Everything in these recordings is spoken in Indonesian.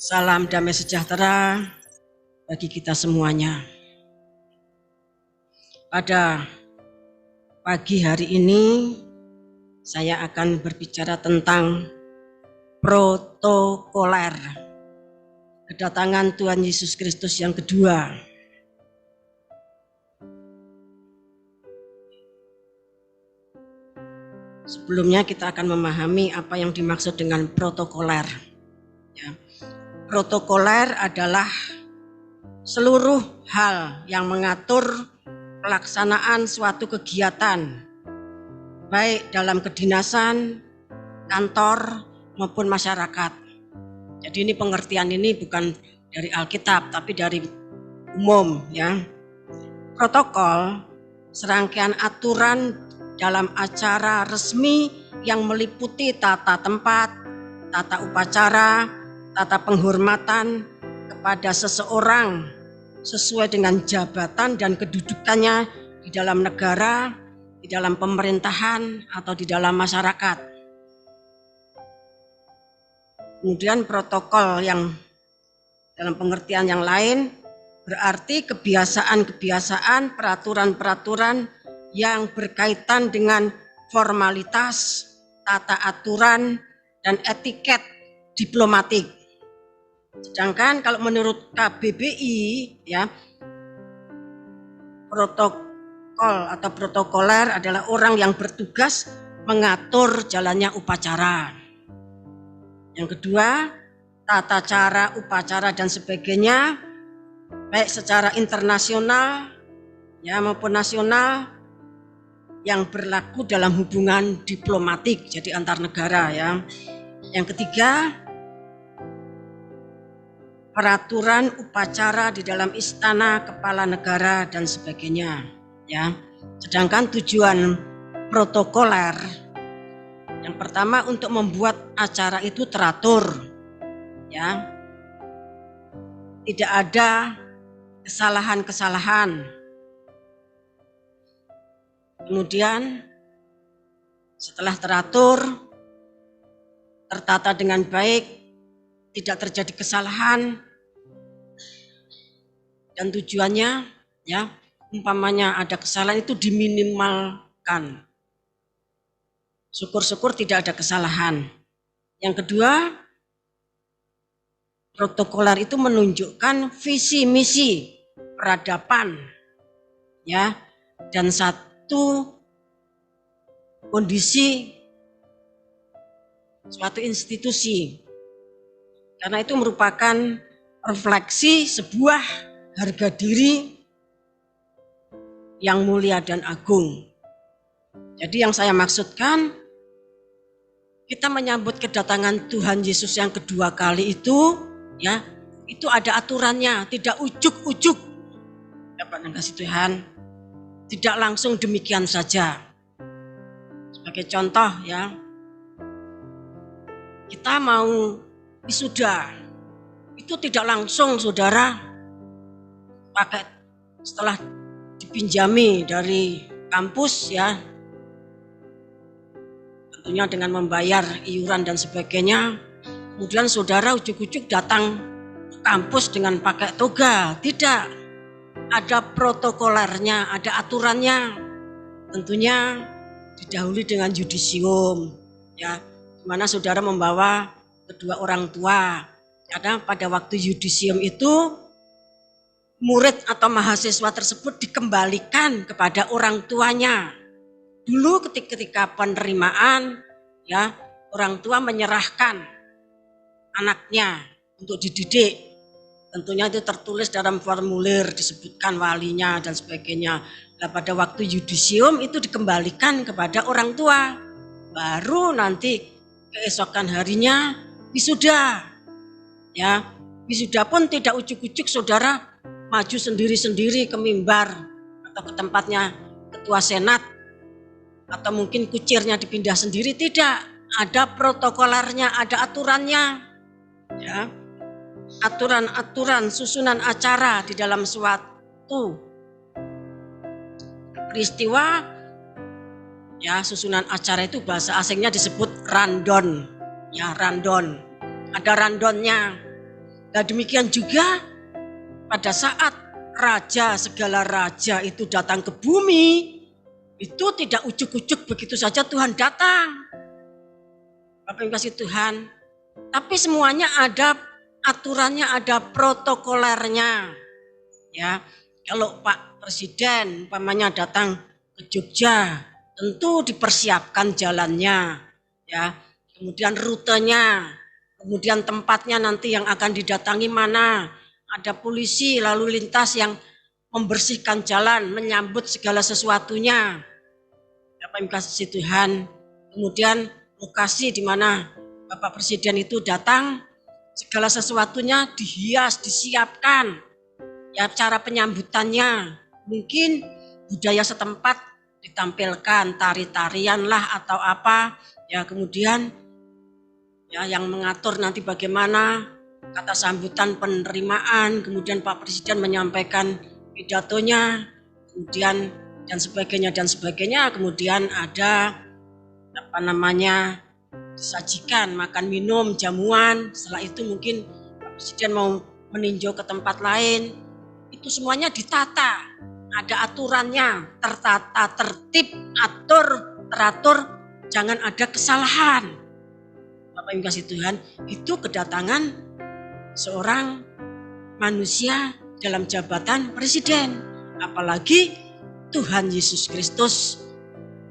Salam damai sejahtera bagi kita semuanya. Pada pagi hari ini saya akan berbicara tentang protokoler. Kedatangan Tuhan Yesus Kristus yang kedua. Sebelumnya kita akan memahami apa yang dimaksud dengan protokoler. Ya. Protokoler adalah seluruh hal yang mengatur pelaksanaan suatu kegiatan, baik dalam kedinasan, kantor, maupun masyarakat. Jadi ini pengertian ini bukan dari Alkitab, tapi dari umum. Ya. Protokol, serangkaian aturan dalam acara resmi yang meliputi tata tempat, tata upacara, tata penghormatan kepada seseorang sesuai dengan jabatan dan kedudukannya di dalam negara, di dalam pemerintahan, atau di dalam masyarakat. Kemudian protokol yang dalam pengertian yang lain berarti kebiasaan-kebiasaan, peraturan-peraturan yang berkaitan dengan formalitas, tata aturan, dan etiket diplomatik. Sedangkan kalau menurut KBBI, ya, protokol atau protokoler adalah orang yang bertugas mengatur jalannya upacara. Yang kedua, tata cara upacara dan sebagainya, baik secara internasional ya maupun nasional, yang berlaku dalam hubungan diplomatik, jadi antar negara ya. Yang ketiga, peraturan upacara di dalam istana, kepala negara, dan sebagainya. Ya. Sedangkan tujuan protokoler, yang pertama untuk membuat acara itu teratur, ya, tidak ada kesalahan-kesalahan. Kemudian setelah teratur, tertata dengan baik, tidak terjadi kesalahan. Dan tujuannya, ya, umpamanya ada kesalahan itu diminimalkan. Syukur-syukur tidak ada kesalahan. Yang kedua, protokoler itu menunjukkan visi misi peradaban, ya, dan satu kondisi suatu institusi. Karena itu merupakan refleksi sebuah harga diri yang mulia dan agung. Jadi yang saya maksudkan, kita menyambut kedatangan Tuhan Yesus yang kedua kali itu, ya, itu ada aturannya, tidak ujuk-ujuk. Dapat kasih Tuhan, tidak langsung demikian saja. Sebagai contoh, ya, kita mau wisuda, itu tidak langsung saudara pakai setelah dipinjami dari kampus, ya, tentunya dengan membayar iuran dan sebagainya, kemudian saudara ujuk-ujuk datang ke kampus dengan pakai toga. Tidak, ada protokolernya, ada aturannya, tentunya didahului dengan yudisium, ya, di mana saudara membawa kedua orang tua. Karena pada waktu yudisium itu murid atau mahasiswa tersebut dikembalikan kepada orang tuanya. Dulu ketika penerimaan, ya, orang tua menyerahkan anaknya untuk dididik. Tentunya itu tertulis dalam formulir, disebutkan walinya dan sebagainya. Nah, pada waktu yudisium itu dikembalikan kepada orang tua. Baru nanti keesokan harinya wisuda. Ya, wisuda pun tidak ujuk-ujuk saudara maju sendiri-sendiri ke mimbar atau ke tempatnya ketua senat, atau mungkin kucirnya dipindah sendiri. Tidak, ada protokolernya, ada aturannya, ya, aturan-aturan susunan acara di dalam suatu peristiwa, ya. Susunan acara itu bahasa asingnya disebut randon, ya, randon, ada randonnya. Nah, demikian juga pada saat raja, segala raja itu datang ke bumi, itu tidak ujuk-ujuk begitu saja Tuhan datang. Bapak Ibu kasih Tuhan. Tapi semuanya ada aturannya, ada protokolernya. Ya, kalau Pak Presiden umpamanya datang ke Jogja, tentu dipersiapkan jalannya, ya. Kemudian rutenya, kemudian tempatnya nanti yang akan didatangi mana. Ada polisi lalu lintas yang membersihkan jalan, menyambut segala sesuatunya. Bapak Ibu kasih Tuhan. Kemudian lokasi di mana Bapak Presiden itu datang, segala sesuatunya dihias, disiapkan. Ya, cara penyambutannya mungkin budaya setempat ditampilkan, tari-tarian lah atau apa. Ya, kemudian ya yang mengatur nanti bagaimana kata sambutan penerimaan, kemudian Pak Presiden menyampaikan pidatonya, kemudian dan sebagainya, kemudian ada disajikan makan minum jamuan. Setelah itu mungkin Pak Presiden mau meninjau ke tempat lain, itu semuanya ditata, ada aturannya, tertata, tertib, teratur, jangan ada kesalahan. Bapak Ibu kasih Tuhan, itu kedatangan seorang manusia dalam jabatan presiden, apalagi Tuhan Yesus Kristus,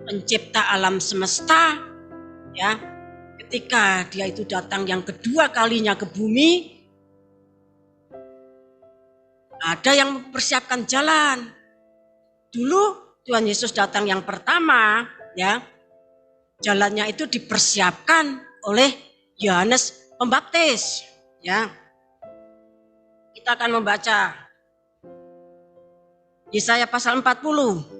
pencipta alam semesta, ya. Ketika dia itu datang yang kedua kalinya ke bumi, ada yang mempersiapkan jalan. Dulu Tuhan Yesus datang yang pertama, ya, jalannya itu dipersiapkan oleh Yohanes Pembaptis, ya. Kita akan membaca Yesaya pasal 40.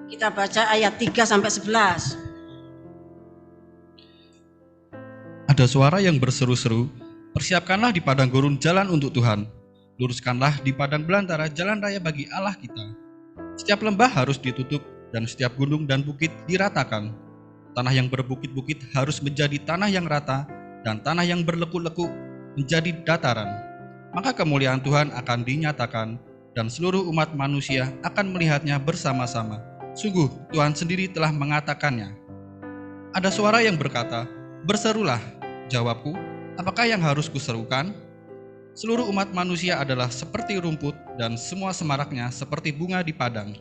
Kita baca ayat 3 sampai 11. Ada suara yang berseru-seru, "Persiapkanlah di padang gurun jalan untuk Tuhan. Luruskanlah di padang belantara jalan raya bagi Allah kita. Setiap lembah harus ditutup dan setiap gunung dan bukit diratakan. Tanah yang berbukit-bukit harus menjadi tanah yang rata dan tanah yang berlekuk-lekuk menjadi dataran. Maka kemuliaan Tuhan akan dinyatakan dan seluruh umat manusia akan melihatnya bersama-sama. Sungguh Tuhan sendiri telah mengatakannya." Ada suara yang berkata, "Berserulah." Jawabku, "Apakah yang harus kuserukan?" Seluruh umat manusia adalah seperti rumput dan semua semaraknya seperti bunga di padang.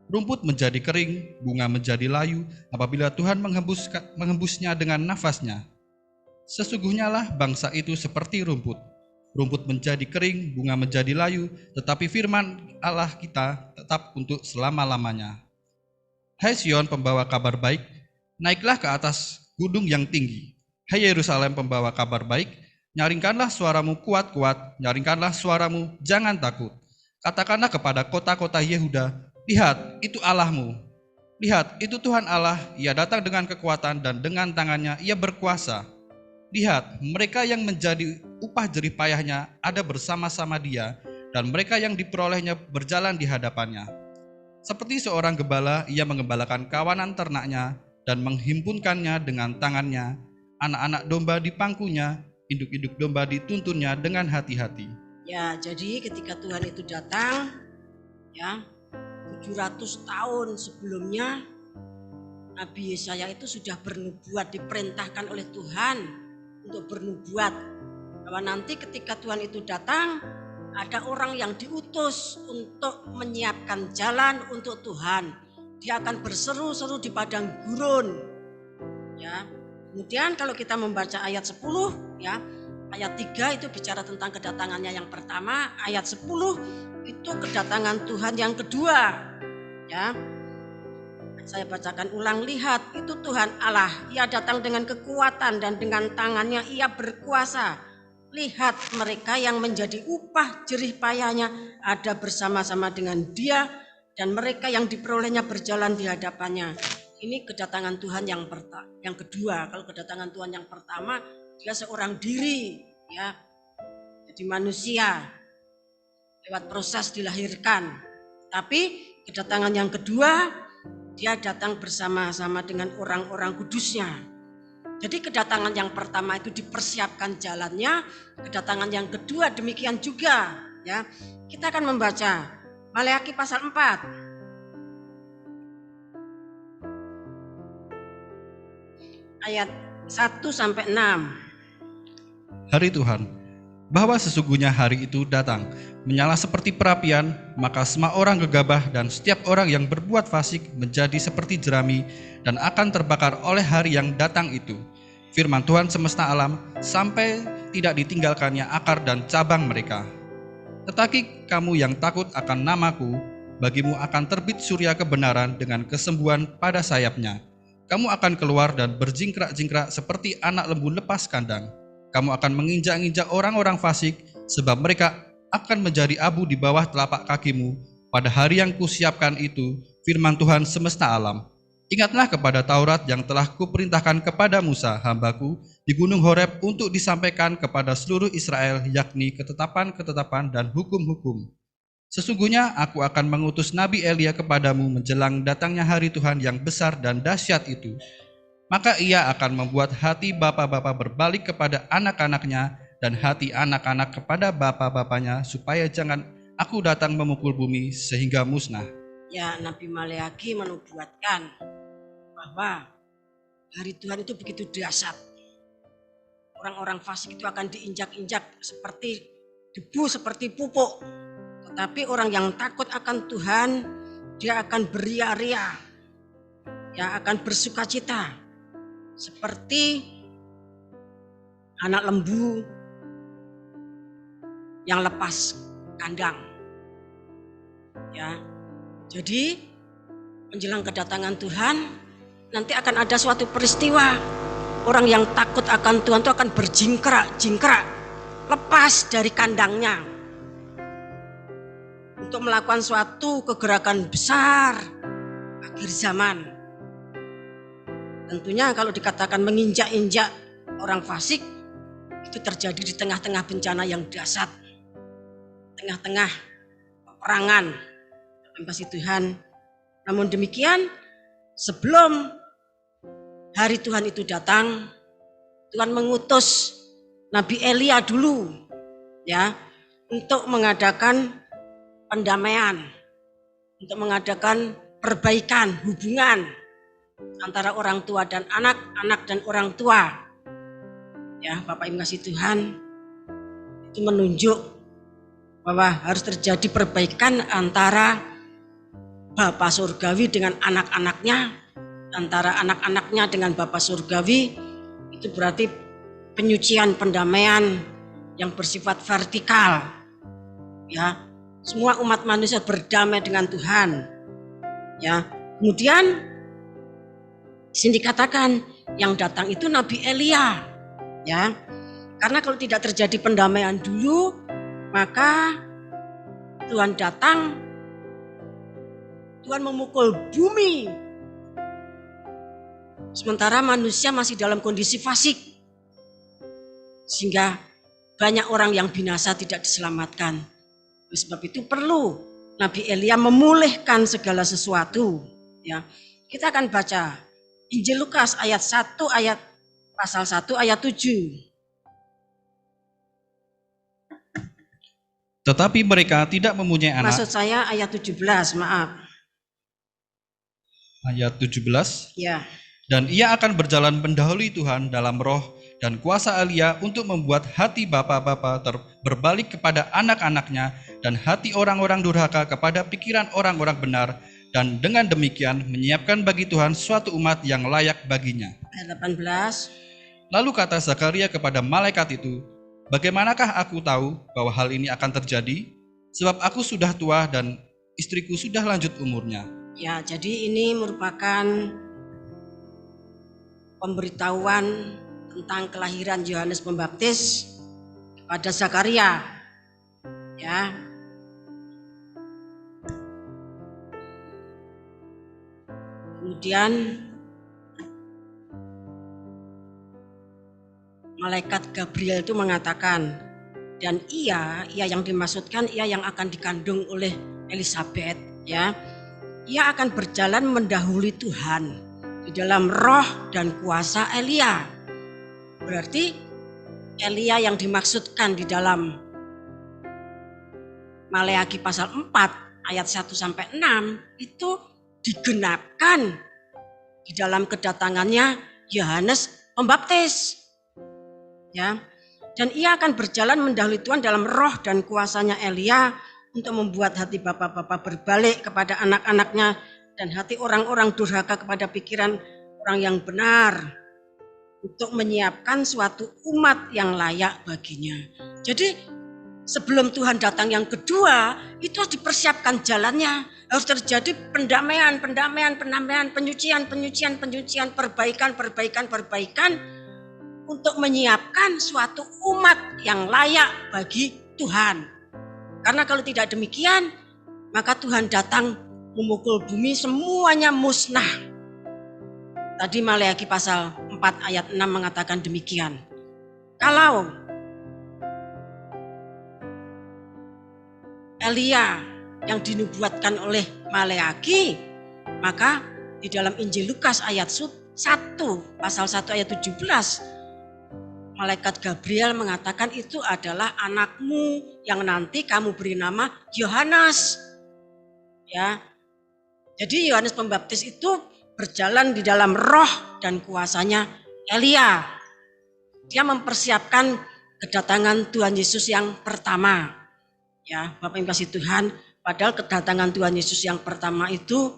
Rumput menjadi kering, bunga menjadi layu apabila Tuhan menghembusnya dengan nafasnya. Sesungguhnya lah bangsa itu seperti rumput. Rumput menjadi kering, bunga menjadi layu, tetapi firman Allah kita tetap untuk selama-lamanya. Hai Sion pembawa kabar baik, naiklah ke atas gunung yang tinggi. Hai Yerusalem pembawa kabar baik, nyaringkanlah suaramu kuat-kuat, nyaringkanlah suaramu, jangan takut. Katakanlah kepada kota-kota Yehuda, lihat, itu Allahmu. Lihat, itu Tuhan Allah, Ia datang dengan kekuatan dan dengan tangannya Ia berkuasa. Lihat, mereka yang menjadi upah jerih payahnya ada bersama-sama Dia, dan mereka yang diperolehnya berjalan di hadapannya. Seperti seorang gembala, Ia mengembalakan kawanan ternaknya dan menghimpunkannya dengan tangannya. Anak-anak domba di pangkunya, induk-induk domba dituntunnya dengan hati-hati. Ya, jadi ketika Tuhan itu datang, ya, 700 tahun sebelumnya Nabi Yesaya itu sudah bernubuat, diperintahkan oleh Tuhan untuk bernubuat bahwa nanti ketika Tuhan itu datang, ada orang yang diutus untuk menyiapkan jalan untuk Tuhan. Dia akan berseru-seru di padang gurun. Ya. Kemudian kalau kita membaca ayat 10, ya, ayat 3 itu bicara tentang kedatangannya yang pertama, ayat 10 itu kedatangan Tuhan yang kedua. Ya. Saya bacakan ulang, lihat, itu Tuhan Allah, Ia datang dengan kekuatan dan dengan tangannya Ia berkuasa. Lihat, mereka yang menjadi upah jerih payahnya ada bersama-sama dengan Dia, dan mereka yang diperolehnya berjalan di hadapannya. Ini kedatangan Tuhan yang kedua. Kalau kedatangan Tuhan yang pertama, Dia seorang diri, ya, jadi manusia lewat proses dilahirkan. Tapi kedatangan yang kedua, Dia datang bersama-sama dengan orang-orang kudusnya. Jadi kedatangan yang pertama itu dipersiapkan jalannya, kedatangan yang kedua demikian juga, ya. Kita akan membaca Maleakhi pasal 4. Ayat 1 sampai 6. Hari Tuhan, bahwa sesungguhnya hari itu datang, menyala seperti perapian, maka semua orang gegabah dan setiap orang yang berbuat fasik menjadi seperti jerami dan akan terbakar oleh hari yang datang itu. Firman Tuhan semesta alam, sampai tidak ditinggalkannya akar dan cabang mereka. Tetapi kamu yang takut akan namaku, bagimu akan terbit surya kebenaran dengan kesembuhan pada sayapnya. Kamu akan keluar dan berjingkrak-jingkrak seperti anak lembu lepas kandang. Kamu akan menginjak-injak orang-orang fasik, sebab mereka akan menjadi abu di bawah telapak kakimu pada hari yang kusiapkan itu, firman Tuhan semesta alam. Ingatlah kepada Taurat yang telah kuperintahkan kepada Musa, hambaku, di Gunung Horeb untuk disampaikan kepada seluruh Israel, yakni ketetapan-ketetapan dan hukum-hukum. Sesungguhnya aku akan mengutus Nabi Elia kepadamu menjelang datangnya hari Tuhan yang besar dan dahsyat itu. Maka ia akan membuat hati bapa-bapa berbalik kepada anak-anaknya dan hati anak-anak kepada bapa-bapanya, supaya jangan aku datang memukul bumi sehingga musnah. Ya, Nabi Maleakhi menubuatkan bahwa hari Tuhan itu begitu dahsyat. Orang-orang fasik itu akan diinjak-injak seperti debu, seperti pupuk. Tetapi orang yang takut akan Tuhan, dia akan beria-ria, ya akan bersukacita, seperti anak lembu yang lepas kandang. Ya, jadi menjelang kedatangan Tuhan, nanti akan ada suatu peristiwa. Orang yang takut akan Tuhan itu akan berjingkrak-jingkrak, lepas dari kandangnya untuk melakukan suatu kegerakan besar akhir zaman. Tentunya kalau dikatakan menginjak-injak orang fasik, itu terjadi di tengah-tengah bencana yang dahsyat, tengah-tengah peperangan, kasih Tuhan. Namun demikian, sebelum hari Tuhan itu datang, Tuhan mengutus Nabi Elia dulu, ya, untuk mengadakan pendamaian, untuk mengadakan perbaikan hubungan antara orang tua dan anak, anak dan orang tua. Ya, Bapak Ibu kasih Tuhan, itu menunjuk bahwa harus terjadi perbaikan antara Bapa Surgawi dengan anak-anaknya, antara anak-anaknya dengan Bapa Surgawi. Itu berarti penyucian pendamaian yang bersifat vertikal. Ya, semua umat manusia berdamai dengan Tuhan. Ya, kemudian di sini dikatakan yang datang itu Nabi Elia. Ya, karena kalau tidak terjadi pendamaian dulu, maka Tuhan datang, Tuhan memukul bumi. Sementara manusia masih dalam kondisi fasik. Sehingga banyak orang yang binasa tidak diselamatkan. Oleh sebab itu perlu Nabi Elia memulihkan segala sesuatu. Ya, kita akan baca Injil Lukas ayat 1 pasal 1 ayat 7. Tetapi mereka tidak mempunyai anak. Maksud saya ayat 17, maaf. Ayat 17. Ya. Dan ia akan berjalan mendahului Tuhan dalam roh dan kuasa Elia untuk membuat hati bapa-bapa berbalik kepada anak-anaknya dan hati orang-orang durhaka kepada pikiran orang-orang benar, dan dengan demikian menyiapkan bagi Tuhan suatu umat yang layak baginya. Ayat 18. Lalu kata Zakaria kepada malaikat itu, bagaimanakah aku tahu bahwa hal ini akan terjadi? Sebab aku sudah tua dan istriku sudah lanjut umurnya. Ya, jadi ini merupakan pemberitahuan tentang kelahiran Yohanes Pembaptis pada Zakaria. Ya. Kemudian malaikat Gabriel itu mengatakan, dan ia yang dimaksudkan, ia yang akan dikandung oleh Elisabeth, ya. Ia akan berjalan mendahului Tuhan di dalam roh dan kuasa Elia. Berarti Elia yang dimaksudkan di dalam Maleakhi pasal 4 ayat 1 sampai 6 itu digenapkan di dalam kedatangannya Yohanes Pembaptis. Ya. Dan ia akan berjalan mendahului Tuhan dalam roh dan kuasanya Elia untuk membuat hati bapak-bapak berbalik kepada anak-anaknya dan hati orang-orang durhaka kepada pikiran orang yang benar, untuk menyiapkan suatu umat yang layak baginya. Jadi sebelum Tuhan datang yang kedua, itu harus dipersiapkan jalannya. Harus terjadi pendamaian, penyucian, perbaikan untuk menyiapkan suatu umat yang layak bagi Tuhan. Karena kalau tidak demikian, maka Tuhan datang memukul bumi, semuanya musnah. Tadi Maleakhi pasal 4 ayat 6 mengatakan demikian. Kalau Elia yang dinubuatkan oleh Maleakhi, maka di dalam Injil Lukas ayat 1 pasal 1 ayat 17, malaikat Gabriel mengatakan itu adalah anakmu yang nanti kamu beri nama Yohanes. Ya. Jadi Yohanes Pembaptis itu berjalan di dalam roh dan kuasanya Elia. Dia mempersiapkan kedatangan Tuhan Yesus yang pertama. Ya, Bapak Ibu kasih Tuhan, padahal kedatangan Tuhan Yesus yang pertama itu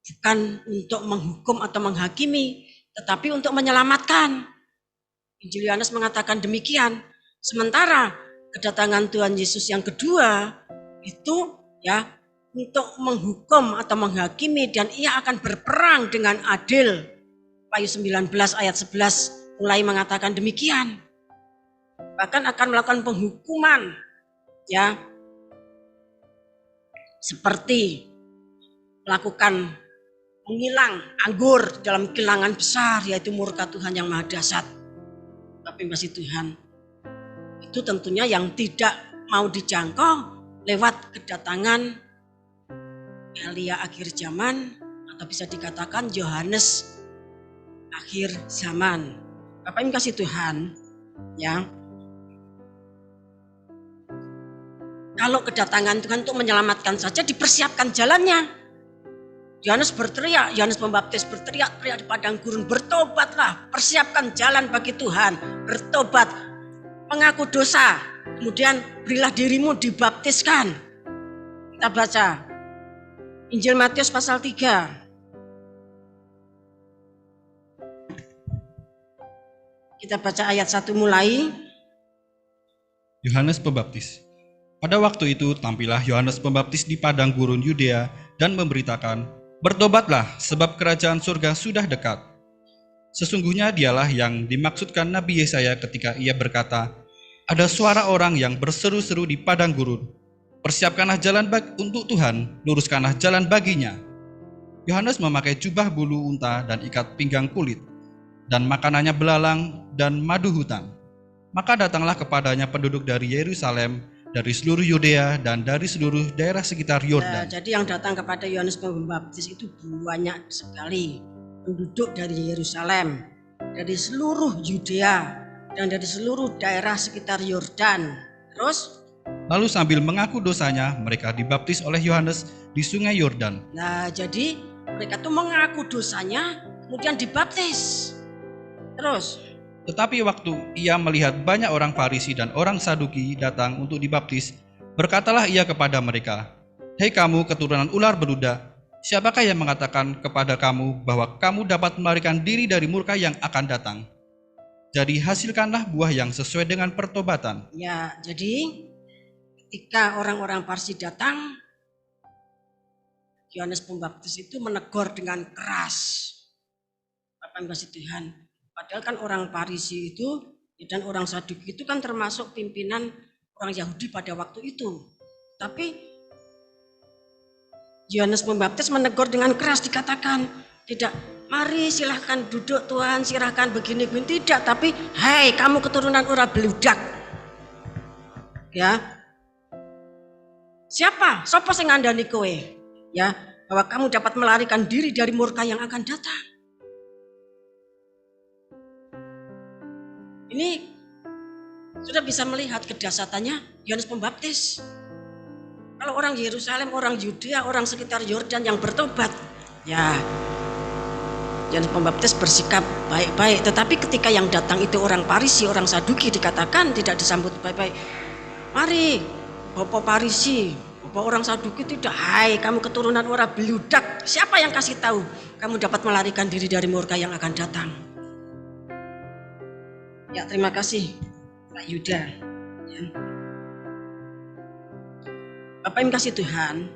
bukan untuk menghukum atau menghakimi, tetapi untuk menyelamatkan. Injil Yohanes mengatakan demikian. Sementara kedatangan Tuhan Yesus yang kedua itu ya untuk menghukum atau menghakimi, dan ia akan berperang dengan adil. Wahyu 19 ayat 11 mulai mengatakan demikian. Bahkan akan melakukan penghukuman ya, seperti melakukan mengilang anggur dalam kilangan besar, yaitu murka Tuhan yang maha dahsyat. Tapi masih Tuhan, itu tentunya yang tidak mau dijangkau lewat kedatangan Elia akhir zaman, atau bisa dikatakan Yohanes akhir zaman. Bapak Ibu kasih Tuhan, ya. Kalau kedatangan Tuhan untuk menyelamatkan saja, dipersiapkan jalannya. Yohanes berteriak, Yohanes Pembaptis berteriak-teriak di padang gurun, bertobatlah, persiapkan jalan bagi Tuhan, bertobat, mengaku dosa, kemudian berilah dirimu dibaptiskan. Kita baca Injil Matius pasal 3. Kita baca ayat 1 mulai. Yohanes Pembaptis. Pada waktu itu tampillah Yohanes Pembaptis di padang gurun Yudea dan memberitakan, "Bertobatlah, sebab kerajaan surga sudah dekat." Sesungguhnya dialah yang dimaksudkan Nabi Yesaya ketika ia berkata, "Ada suara orang yang berseru-seru di padang gurun, persiapkanlah jalan untuk Tuhan, luruskanlah jalan baginya." Yohanes memakai jubah bulu unta dan ikat pinggang kulit, dan makanannya belalang dan madu hutan. Maka datanglah kepadanya penduduk dari Yerusalem, dari seluruh Yudea, dan dari seluruh daerah sekitar Yordan. Jadi yang datang kepada Yohanes Pembaptis itu banyak sekali. Penduduk dari Yerusalem, dari seluruh Yudea, dan dari seluruh daerah sekitar Yordan. Terus? Lalu sambil mengaku dosanya, mereka dibaptis oleh Yohanes di sungai Yordan. Nah, jadi mereka tuh mengaku dosanya, kemudian dibaptis. Terus? Tetapi waktu ia melihat banyak orang Farisi dan orang Saduki datang untuk dibaptis, berkatalah ia kepada mereka, "Hei kamu keturunan ular beludak, siapakah yang mengatakan kepada kamu bahwa kamu dapat melarikan diri dari murka yang akan datang? Jadi hasilkanlah buah yang sesuai dengan pertobatan." Ya, jadi ketika orang-orang Farisi datang, Yohanes Pembaptis itu menegur dengan keras. Bapak kasih Tuhan. Padahal kan orang Farisi itu dan orang Saduki itu kan termasuk pimpinan orang Yahudi pada waktu itu. Tapi Yohanes Pembaptis menegur dengan keras, dikatakan, "Tidak, mari silahkan duduk Tuhan, silahkan begini-begini." Tidak, tapi, "Hei kamu keturunan ular beludak." Ya. Siapa? Sopo sing ngandani kowe? Ya, bahwa kamu dapat melarikan diri dari murka yang akan datang. Ini sudah bisa melihat kedahsyatannya Yohanes Pembaptis. Kalau orang Yerusalem, orang Yudea, orang sekitar Yordan yang bertobat, ya Yohanes Pembaptis bersikap baik-baik. Tetapi ketika yang datang itu orang Parisi, orang Saduki, dikatakan tidak disambut baik-baik. Mari, Bapak Parisi, Bapak orang Saduki tidak. Hai, kamu keturunan orang beludak. Siapa yang kasih tahu kamu dapat melarikan diri dari murka yang akan datang? Ya, terima kasih Pak Yuda. Ya. Bapak yang kasih Tuhan.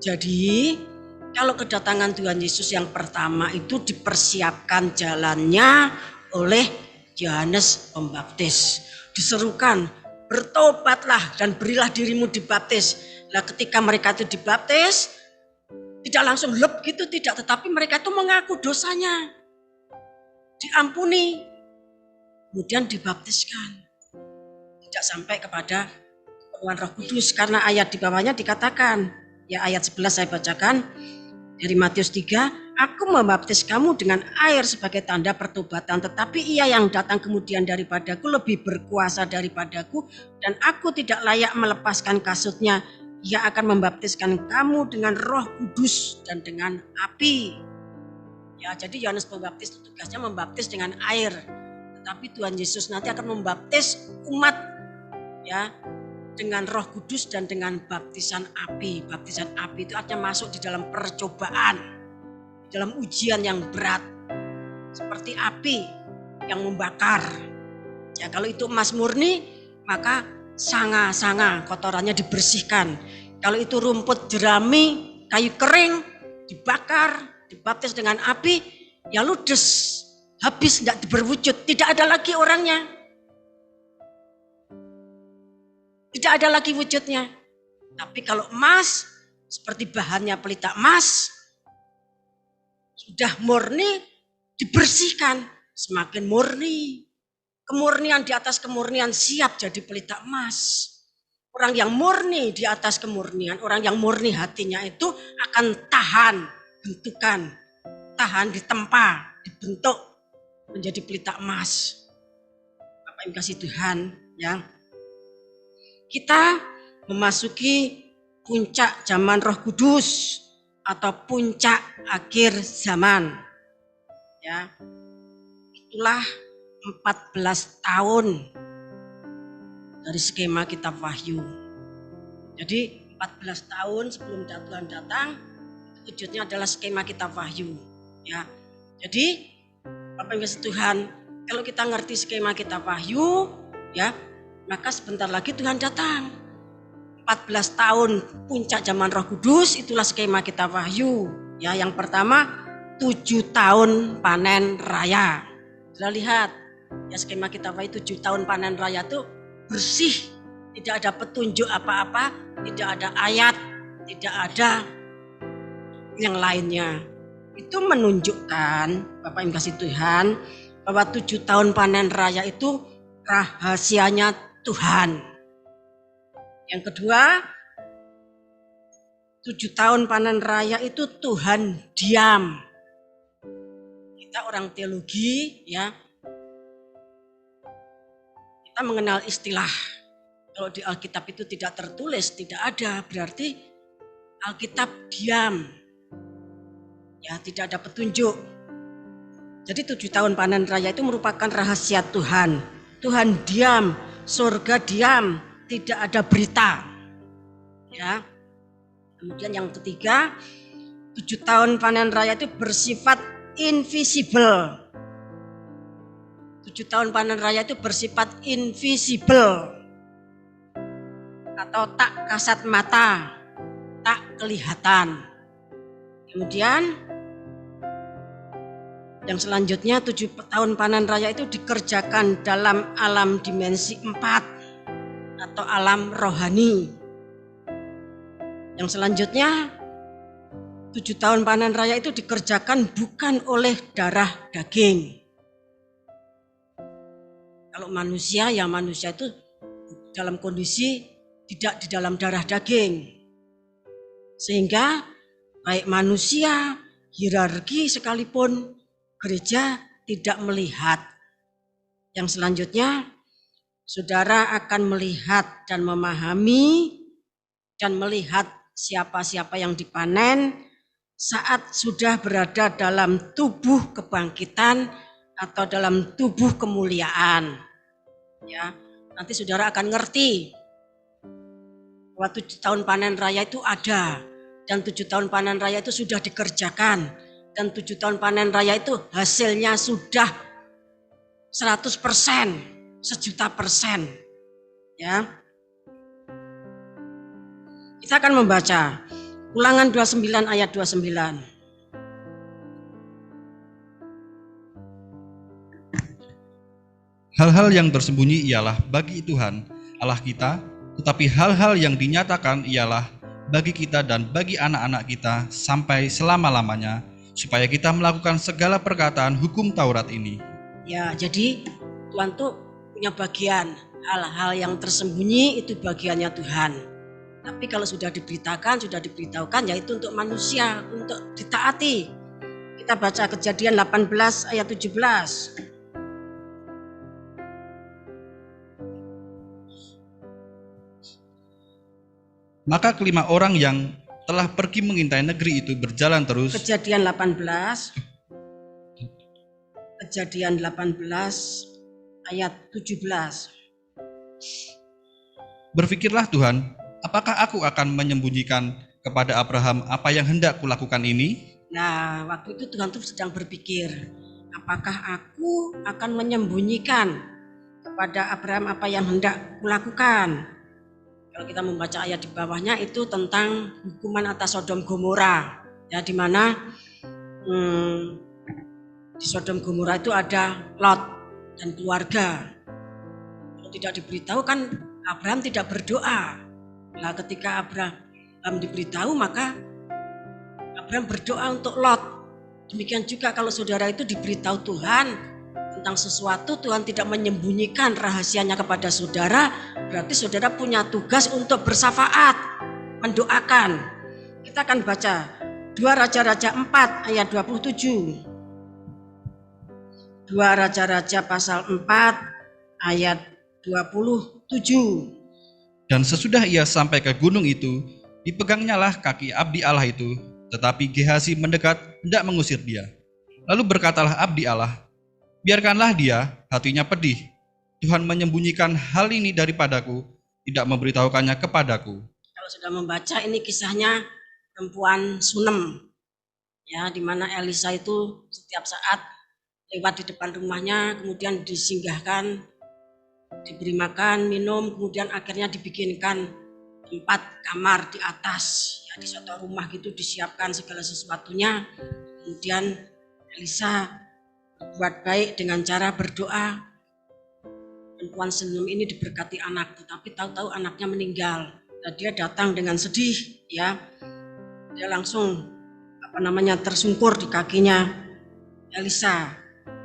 Jadi kalau kedatangan Tuhan Yesus yang pertama itu dipersiapkan jalannya oleh Yohanes Pembaptis. Diserukan, bertobatlah dan berilah dirimu dibaptis. Nah, ketika mereka itu dibaptis, tidak langsung lep gitu, tidak. Tetapi mereka itu mengaku dosanya. Diampuni. Kemudian dibaptiskan. Tidak sampai kepada penuhan Roh Kudus. Karena ayat di bawahnya dikatakan, ya ayat 11 saya bacakan. Dari Matius 3, aku membaptis kamu dengan air sebagai tanda pertobatan, tetapi ia yang datang kemudian daripadaku lebih berkuasa daripadaku, dan aku tidak layak melepaskan kasutnya. Ia akan membaptiskan kamu dengan Roh Kudus dan dengan api. Ya, jadi Yohanes Pembaptis tugasnya membaptis dengan air, tetapi Tuhan Yesus nanti akan membaptis umat, ya, dengan Roh Kudus dan dengan baptisan api. Baptisan api itu artinya masuk di dalam percobaan, di dalam ujian yang berat, seperti api yang membakar. Ya, kalau itu emas murni, maka sanga-sanga kotorannya dibersihkan. Kalau itu rumput jerami, kayu kering, dibakar, dibaptis dengan api, ya ludes, habis, tidak berwujud, tidak ada lagi orangnya. Tidak ada lagi wujudnya. Tapi kalau emas, seperti bahannya pelita emas, sudah murni, dibersihkan, semakin murni. Kemurnian di atas kemurnian, siap jadi pelita emas. Orang yang murni di atas kemurnian, orang yang murni hatinya itu akan tahan bentukan, tahan ditempa, dibentuk menjadi pelita emas. Bapak yang kasih Tuhan, ya. Kita memasuki puncak zaman Roh Kudus atau puncak akhir zaman. Ya. Itulah 14 tahun dari skema kitab Wahyu. Jadi 14 tahun sebelum Tuhan datang, wujudnya adalah skema kitab Wahyu. Ya. Jadi Bapak yang kasih Tuhan, kalau kita ngerti skema kitab Wahyu, ya, maka sebentar lagi Tuhan datang. 14 tahun puncak zaman Roh Kudus, itulah skema kitab Wahyu. Ya, yang pertama 7 tahun panen raya. Sudah lihat, ya skema kitab Wahyu 7 tahun panen raya itu bersih, tidak ada petunjuk apa-apa, tidak ada ayat, tidak ada yang lainnya. Itu menunjukkan, Bapak yang kasih Tuhan, bahwa 7 tahun panen raya itu rahasianya Tuhan. Yang kedua, 7 tahun panen raya itu Tuhan diam. Kita orang teologi, ya, kita mengenal istilah. Kalau di Alkitab itu tidak tertulis, tidak ada, berarti Alkitab diam. Ya, tidak ada petunjuk. Jadi 7 tahun panen raya itu merupakan rahasia Tuhan. Tuhan diam, surga diam, tidak ada berita. Ya. Kemudian yang ketiga, 7 tahun panen raya itu bersifat invisible. 7 tahun panen raya itu bersifat invisible atau tak kasat mata, tak kelihatan. Kemudian yang selanjutnya 7 tahun panen raya itu dikerjakan dalam alam dimensi 4 atau alam rohani. Yang selanjutnya 7 tahun panen raya itu dikerjakan bukan oleh darah daging. Kalau manusia, ya manusia itu dalam kondisi tidak di dalam darah daging. Sehingga baik manusia, hierarki sekalipun, gereja tidak melihat Yang selanjutnya, saudara akan melihat dan memahami dan melihat siapa-siapa yang dipanen saat sudah berada dalam tubuh kebangkitan atau dalam tubuh kemuliaan. Ya, nanti saudara akan ngerti bahwa 7 tahun panen raya itu ada, dan 7 tahun panen raya itu sudah dikerjakan, dan 7 tahun panen raya itu hasilnya sudah 100%, 1.000.000%. Ya. Kita akan membaca Ulangan 29 ayat 29. Hal-hal yang tersembunyi ialah bagi Tuhan, Allah kita, tetapi hal-hal yang dinyatakan ialah bagi kita dan bagi anak-anak kita sampai selama-lamanya, supaya kita melakukan segala perkataan hukum Taurat ini. Ya, jadi Tuhan tuh punya bagian, hal-hal yang tersembunyi itu bagiannya Tuhan. Tapi kalau sudah diberitahukan, yaitu untuk manusia, untuk ditaati. Kita baca Kejadian 18 ayat 17. Maka kelima orang yang telah pergi mengintai negeri itu berjalan terus. Kejadian 18 ayat 17. Berfikirlah Tuhan, apakah aku akan menyembunyikan kepada Abraham apa yang hendak kulakukan ini? Nah, waktu itu Tuhan tuh sedang berpikir, apakah aku akan menyembunyikan kepada Abraham apa yang hendak kulakukan? Kalau kita membaca ayat di bawahnya itu tentang hukuman atas Sodom Gomora, ya, di mana di Sodom Gomora itu ada Lot dan keluarga. Kalau tidak diberitahu kan Abraham tidak berdoa. Nah, ketika Abraham diberitahu maka Abraham berdoa untuk Lot. Demikian juga kalau saudara itu diberitahu Tuhan tentang sesuatu, Tuhan tidak menyembunyikan rahasianya kepada saudara, berarti saudara punya tugas untuk bersafaat, mendoakan. Kita akan baca 2 Raja-Raja 4 ayat 27. 2 Raja-Raja pasal 4 ayat 27. Dan sesudah ia sampai ke gunung itu, dipegangnyalah kaki abdi Allah itu, tetapi Gehazi mendekat hendak mengusir dia. Lalu berkatalah abdi Allah, biarkanlah dia, hatinya pedih. Tuhan menyembunyikan hal ini daripadaku, tidak memberitahukannya kepadaku. Kalau sudah membaca, ini kisahnya perempuan Sunem, ya, di mana Elisa itu setiap saat lewat di depan rumahnya, kemudian disinggahkan, diberi makan, minum, kemudian akhirnya dibikinkan tempat kamar di atas, ya, di suatu rumah gitu disiapkan segala sesuatunya. Kemudian Elisa berbuat baik dengan cara berdoa. Perempuan Sunem ini diberkati anak, tetapi tahu-tahu anaknya meninggal. Dan dia datang dengan sedih, ya. Dia langsung tersungkur di kakinya Elisa.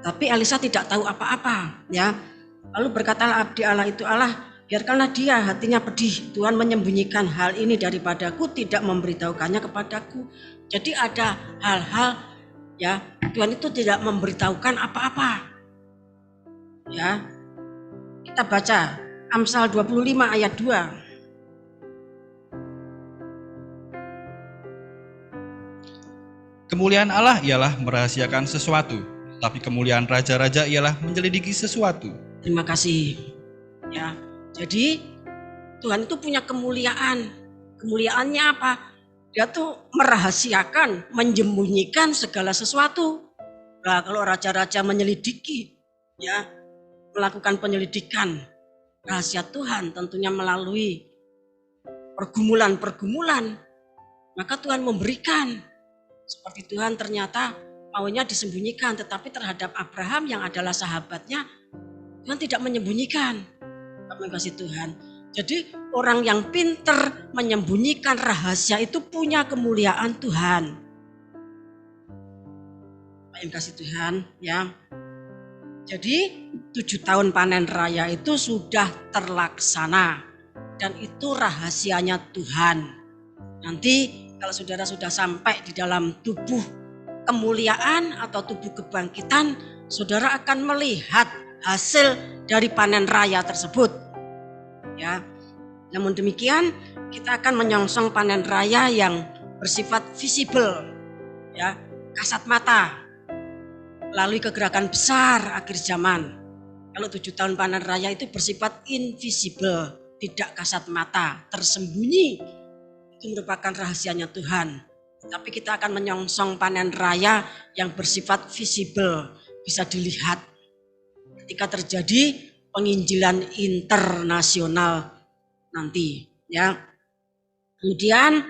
Tapi Elisa tidak tahu apa-apa, ya. Lalu berkatalah abdi Allah itu, Allah, biarkanlah dia, hatinya pedih. Tuhan menyembunyikan hal ini daripadaku, tidak memberitahukannya kepadaku. Jadi ada hal-hal, ya, Tuhan itu tidak memberitahukan apa-apa. Ya. Kita baca Amsal 25 ayat 2. Kemuliaan Allah ialah merahasiakan sesuatu, tapi kemuliaan raja-raja ialah menyelidiki sesuatu. Terima kasih. Ya. Jadi Tuhan itu punya kemuliaan. Kemuliaannya apa? Dia tuh merahasiakan, menyembunyikan segala sesuatu. Nah, kalau raja-raja menyelidiki, ya, melakukan penyelidikan rahasia Tuhan tentunya melalui pergumulan-pergumulan, maka Tuhan memberikan. Seperti Tuhan ternyata maunya disembunyikan, tetapi terhadap Abraham yang adalah sahabatnya, Tuhan tidak menyembunyikan. Terima kasih Tuhan. Jadi orang yang pintar menyembunyikan rahasia itu punya kemuliaan Tuhan. Terima kasih Tuhan, ya. Jadi 7 tahun panen raya itu sudah terlaksana dan itu rahasianya Tuhan. Nanti kalau saudara sudah sampai di dalam tubuh kemuliaan atau tubuh kebangkitan, saudara akan melihat hasil dari panen raya tersebut. Ya. Namun demikian, kita akan menyongsong panen raya yang bersifat visible, ya, kasat mata, melalui kegerakan besar akhir zaman. Kalau 7 tahun panen raya itu bersifat invisible, tidak kasat mata, tersembunyi. Itu merupakan rahasianya Tuhan. Tapi kita akan menyongsong panen raya yang bersifat visible, bisa dilihat ketika terjadi penginjilan internasional nanti, ya. Kemudian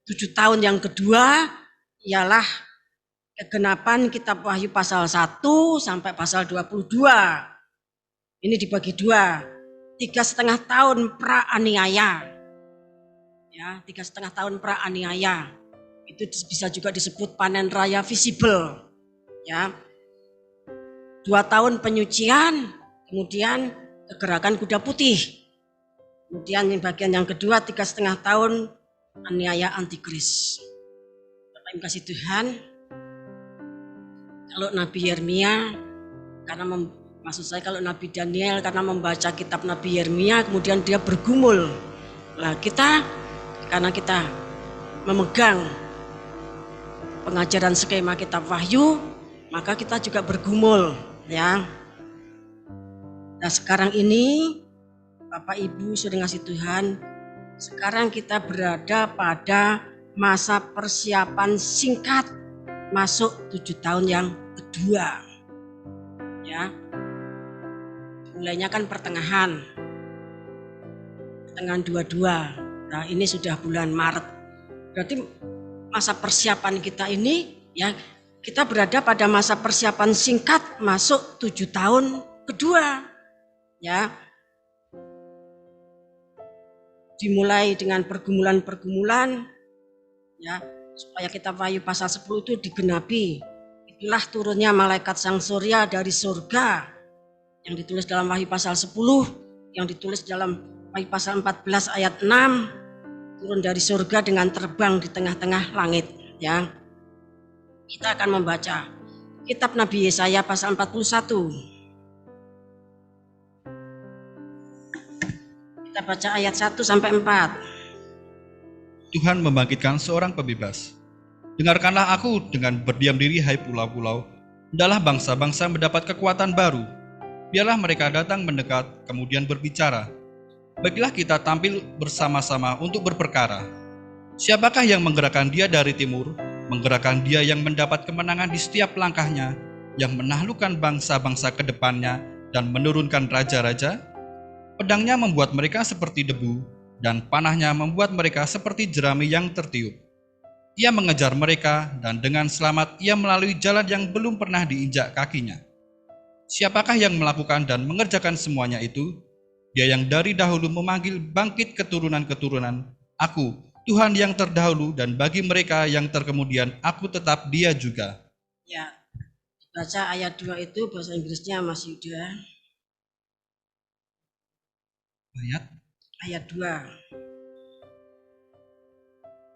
7 tahun yang kedua ialah kegenapan kitab Wahyu pasal 1 sampai pasal 22. Ini dibagi dua. 3,5 tahun praaniaya. Ya, 3,5 tahun praaniaya. Itu bisa juga disebut panen raya visible. Ya. 2 tahun penyucian, kemudian kegerakan kuda putih. Kemudian yang bagian yang kedua 3,5 tahun aniaya antikris. Bapak Ibu kasih Tuhan, kalau Nabi Yeremia, maksud saya kalau Nabi Daniel karena membaca kitab Nabi Yeremia kemudian dia bergumul. Nah karena kita memegang pengajaran skema kitab Wahyu, maka kita juga bergumul, ya. Nah sekarang ini Bapak Ibu sudah ngasih Tuhan, sekarang kita berada pada masa persiapan singkat masuk 7 tahun yang kedua. Ya. Mulainya kan pertengahan 22. Nah, ini sudah bulan Maret. Berarti masa persiapan kita ini, ya, kita berada pada masa persiapan singkat masuk 7 tahun kedua. Ya. Dimulai dengan pergumulan-pergumulan, ya, supaya kitab Wahyu pasal 10 itu digenapi. Itulah turunnya malaikat sang surya dari surga yang ditulis dalam Wahyu pasal 10, yang ditulis dalam Wahyu pasal 14 ayat 6, turun dari surga dengan terbang di tengah-tengah langit, ya. Kita akan membaca kitab Nabi Yesaya pasal 41. Kita baca ayat 1 sampai 4. Tuhan membangkitkan seorang pembebas. Dengarkanlah aku dengan berdiam diri, hai pulau-pulau. Hendaklah bangsa-bangsa mendapat kekuatan baru. Biarlah mereka datang mendekat, kemudian berbicara. Baiklah kita tampil bersama-sama untuk berperkara. Siapakah yang menggerakkan dia dari timur, menggerakkan dia yang mendapat kemenangan di setiap langkahnya, yang menaklukkan bangsa-bangsa ke depannya dan menurunkan raja-raja? Pedangnya membuat mereka seperti debu, dan panahnya membuat mereka seperti jerami yang tertiup. Ia mengejar mereka, dan dengan selamat ia melalui jalan yang belum pernah diinjak kakinya. Siapakah yang melakukan dan mengerjakan semuanya itu? Dia yang dari dahulu memanggil bangkit keturunan-keturunan, aku, Tuhan yang terdahulu, dan bagi mereka yang terkemudian, aku tetap Dia juga. Ya, baca ayat 2 itu bahasa Inggrisnya Mas Yuda. Ayat 2.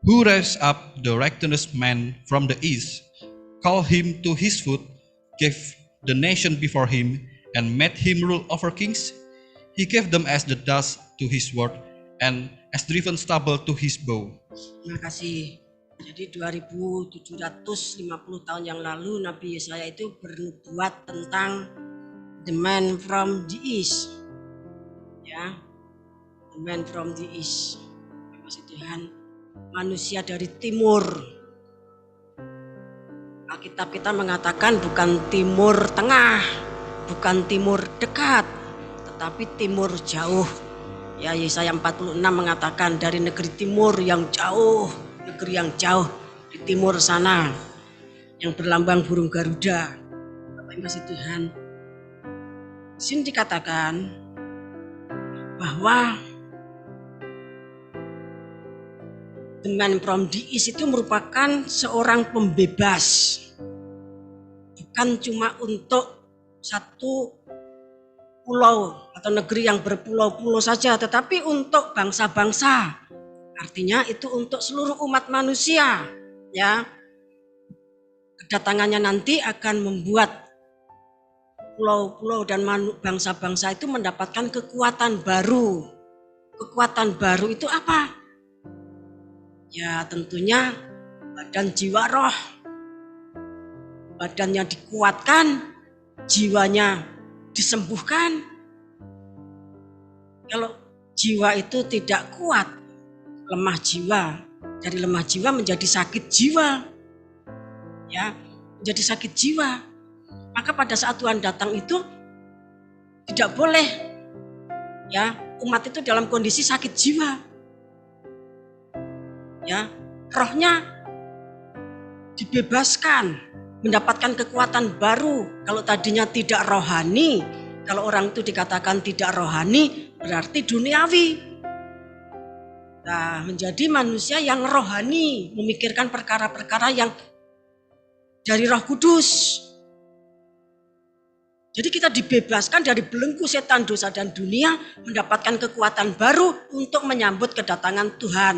Who raised up the reckless man from the east, called him to his foot, gave the nation before him, and made him rule over kings? He gave them as the dust to his sword, and as driven stubble to his bow. Terima kasih. Jadi 2750 tahun yang lalu Nabi Yesaya itu bernubuat tentang the man from the east. Ya. The man from the east. Maksud Tuhan, manusia dari timur. Alkitab kita mengatakan bukan timur tengah, bukan timur dekat, tetapi timur jauh. Ya, Yesaya 46 mengatakan dari negeri timur yang jauh, negeri yang jauh di timur sana, yang berlambang burung Garuda. Bapak Ibu kasih Tuhan. Di sini dikatakan bahwa the man from the east itu merupakan seorang pembebas. Bukan cuma untuk satu pulau atau negeri yang berpulau-pulau saja, tetapi untuk bangsa-bangsa. Artinya itu untuk seluruh umat manusia, ya. Kedatangannya nanti akan membuat pulau-pulau dan bangsa-bangsa itu mendapatkan kekuatan baru. Kekuatan baru itu apa? Ya tentunya badan jiwa roh. Badannya dikuatkan, jiwanya disembuhkan. Kalau jiwa itu tidak kuat, lemah jiwa, dari lemah jiwa menjadi sakit jiwa. Ya, menjadi sakit jiwa. Maka pada saat Tuhan datang itu tidak boleh ya umat itu dalam kondisi sakit jiwa. Ya, rohnya dibebaskan, mendapatkan kekuatan baru. Kalau tadinya tidak rohani, kalau orang itu dikatakan tidak rohani, berarti duniawi. Nah, menjadi manusia yang rohani, memikirkan perkara-perkara yang dari Roh Kudus. Jadi kita dibebaskan dari belenggu setan, dosa dan dunia, mendapatkan kekuatan baru untuk menyambut kedatangan Tuhan.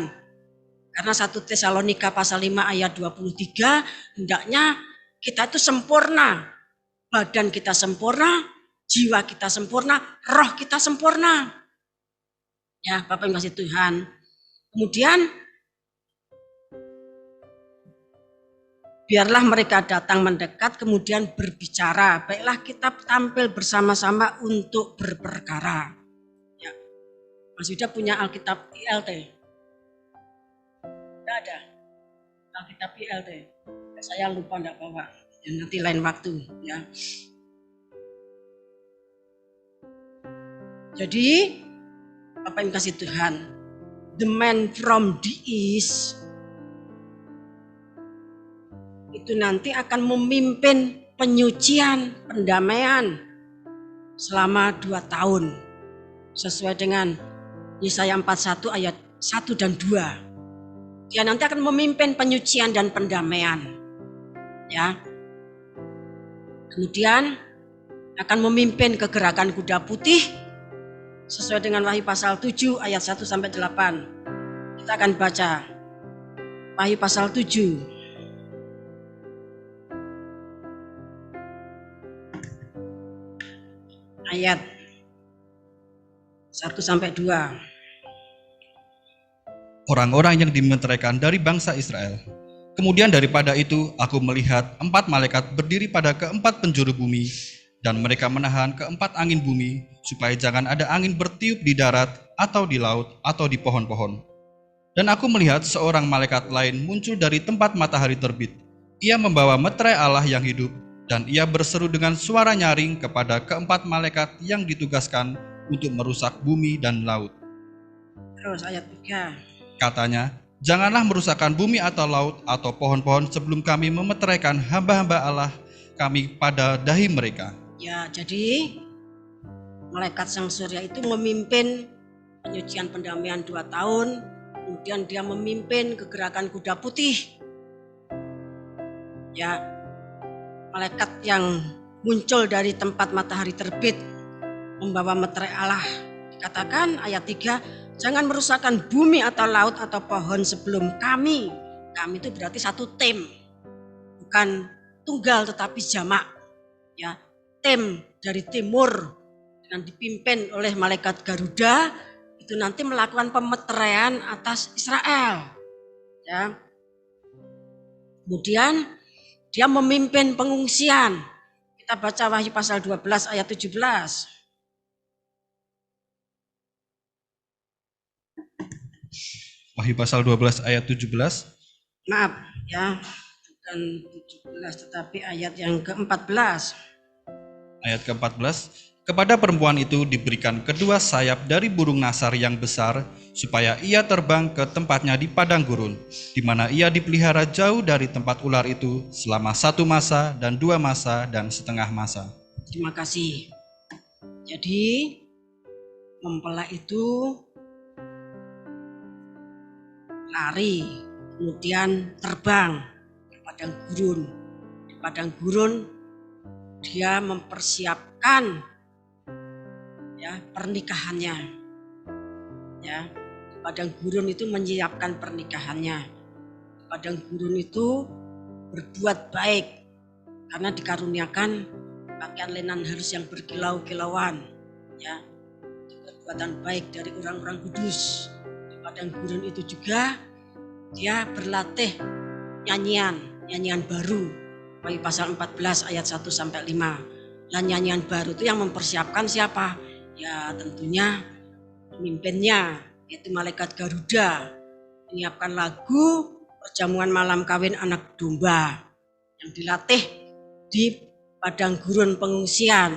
Karena 1 Tesalonika pasal 5 ayat 23, hendaknya kita itu sempurna. Badan kita sempurna, jiwa kita sempurna, roh kita sempurna. Ya, Bapak yang kasih Tuhan. Kemudian biarlah mereka datang mendekat, kemudian berbicara. Baiklah kita tampil bersama-sama untuk berperkara. Ya. Mas Yuda punya Alkitab ILT? Tidak ada. Alkitab ILT. Saya lupa tidak bawa. Ya, nanti lain waktu. Ya. Jadi, Bapak yang kasih Tuhan, the man from the east itu nanti akan memimpin penyucian, pendamaian selama 2 tahun. Sesuai dengan Yesaya 41 ayat 1 dan 2. Dia nanti akan memimpin penyucian dan pendamaian. Ya. Kemudian akan memimpin kegerakan kuda putih sesuai dengan Wahyu pasal 7 ayat 1 sampai 8. Kita akan baca Wahyu pasal 7. Ayat 1 sampai 2. Orang-orang yang dimeteraikan dari bangsa Israel. Kemudian daripada itu aku melihat 4 malaikat berdiri pada keempat penjuru bumi, dan mereka menahan keempat angin bumi, supaya jangan ada angin bertiup di darat, atau di laut, atau di pohon-pohon. Dan aku melihat seorang malaikat lain muncul dari tempat matahari terbit. Ia membawa meterai Allah yang hidup, dan ia berseru dengan suara nyaring kepada keempat malaikat yang ditugaskan untuk merusak bumi dan laut. Terus ayat 3. Katanya, janganlah merusakkan bumi atau laut atau pohon-pohon sebelum kami memeteraikan hamba-hamba Allah kami pada dahi mereka. Ya, jadi malaikat sang surya itu memimpin penyucian pendamaian 2 tahun, kemudian dia memimpin kegerakan kuda putih. Ya, malaikat yang muncul dari tempat matahari terbit membawa meterai Allah. Dikatakan ayat 3, jangan merusakkan bumi atau laut atau pohon sebelum kami. Kami itu berarti satu tim, bukan tunggal tetapi jamak. Ya, tim dari timur yang dipimpin oleh malaikat Garuda itu nanti melakukan pemeteraian atas Israel. Ya. Kemudian dia memimpin pengungsian. Kita baca Wahyu pasal 12 ayat 17. Wahyu pasal 12 ayat 17. Maaf ya, bukan 17 tetapi ayat yang ke-14. Ayat ke-14, kepada perempuan itu diberikan kedua sayap dari burung nasar yang besar, supaya ia terbang ke tempatnya di padang gurun, di mana ia dipelihara jauh dari tempat ular itu selama 1 masa dan 2 masa dan setengah masa. Terima kasih. Jadi mempelai itu lari, kemudian terbang ke padang gurun. Di padang gurun dia mempersiapkan ya pernikahannya. Ya, di padang gurun itu menyiapkan pernikahannya. Di padang gurun itu berbuat baik karena dikaruniakan pakaian lenan halus yang berkilau-kilauan, ya, itu perbuatan baik dari orang-orang kudus. Di padang gurun itu juga dia berlatih nyanyian baru. Wahyu pasal 14 ayat 1 sampai 5. Dan nyanyian baru itu yang mempersiapkan siapa? Ya tentunya pemimpinnya, yaitu malaikat Garuda, menyiapkan lagu perjamuan malam kawin anak domba yang dilatih di padang gurun pengungsian,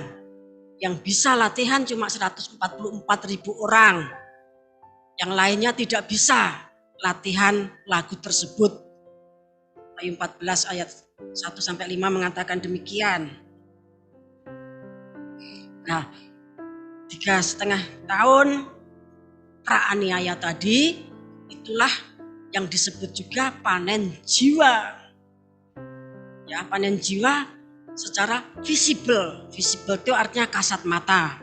yang bisa latihan cuma 144.000 orang, yang lainnya tidak bisa latihan lagu tersebut. Wahyu 14 ayat 1 sampai 5 mengatakan demikian. Nah, 3,5 tahun praaniaya tadi, itulah yang disebut juga panen jiwa. Ya, panen jiwa secara visible. Visible itu artinya kasat mata.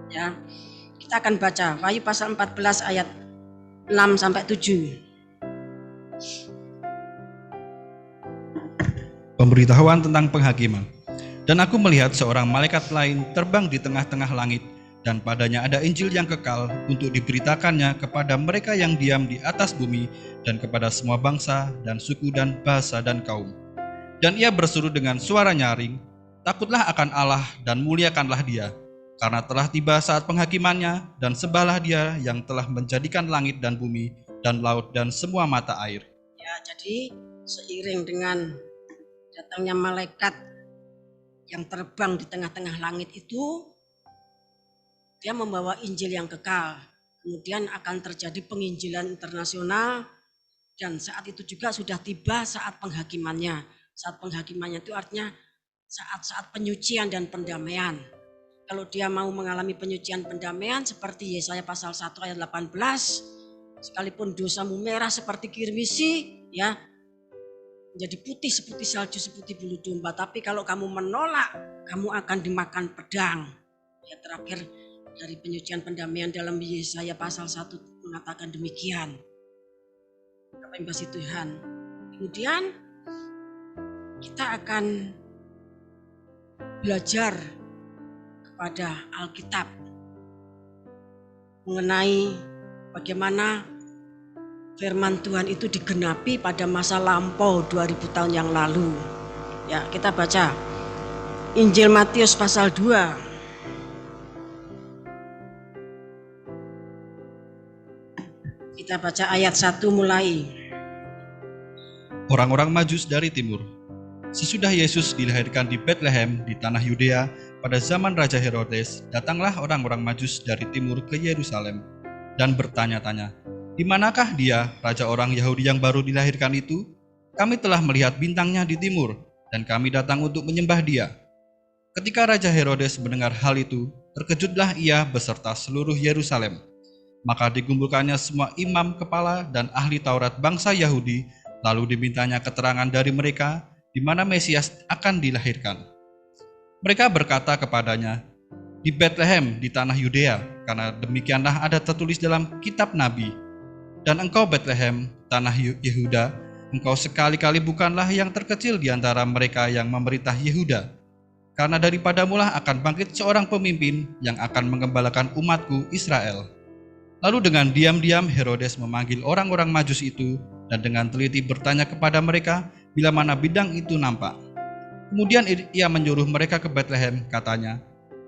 Ya, kita akan baca Wahyu pasal 14 ayat 6 sampai 7. Pemberitahuan tentang penghakiman. Dan aku melihat seorang malaikat lain terbang di tengah-tengah langit, dan padanya ada Injil yang kekal untuk diberitakannya kepada mereka yang diam di atas bumi, dan kepada semua bangsa dan suku dan bahasa dan kaum. Dan ia berseru dengan suara nyaring, takutlah akan Allah dan muliakanlah Dia, karena telah tiba saat penghakimannya, dan sembahlah Dia yang telah menjadikan langit dan bumi dan laut dan semua mata air. Ya, jadi seiring dengan datangnya malaikat yang terbang di tengah-tengah langit itu, dia membawa Injil yang kekal. Kemudian akan terjadi penginjilan internasional, dan saat itu juga sudah tiba saat penghakimannya. Saat penghakimannya itu artinya saat-saat penyucian dan pendamaian. Kalau dia mau mengalami penyucian pendamaian seperti Yesaya pasal 1 ayat 18, sekalipun dosamu merah seperti kirmisi, ya, menjadi putih seperti salju, seperti bulu domba. Tapi kalau kamu menolak, kamu akan dimakan pedang. Ya, terakhir dari penyucian pendamaian dalam Yesaya pasal 1 mengatakan demikian. Bapak Ibu kasih Tuhan. Kemudian kita akan belajar kepada Alkitab mengenai bagaimana firman Tuhan itu digenapi pada masa lampau 2000 tahun yang lalu. Ya, kita baca Injil Matius pasal 2. Kita baca ayat 1 mulai. Orang-orang Majus dari timur. Sesudah Yesus dilahirkan di Betlehem di tanah Yudea pada zaman Raja Herodes, datanglah orang-orang Majus dari timur ke Yerusalem dan bertanya-tanya, "Di manakah dia, raja orang Yahudi yang baru dilahirkan itu? Kami telah melihat bintangnya di timur, dan kami datang untuk menyembah dia." Ketika Raja Herodes mendengar hal itu, terkejutlah ia beserta seluruh Yerusalem. Maka dikumpulkannya semua imam kepala dan ahli Taurat bangsa Yahudi, lalu dimintanya keterangan dari mereka di mana Mesias akan dilahirkan. Mereka berkata kepadanya, "Di Betlehem di tanah Yudea, karena demikianlah ada tertulis dalam kitab Nabi. Dan engkau Betlehem, tanah Yehuda, engkau sekali-kali bukanlah yang terkecil di antara mereka yang memerintah Yehuda. Karena daripadamulah akan bangkit seorang pemimpin yang akan mengembalakan umatku Israel." Lalu dengan diam-diam Herodes memanggil orang-orang Majus itu dan dengan teliti bertanya kepada mereka bila mana bidang itu nampak. Kemudian ia menyuruh mereka ke Betlehem, katanya,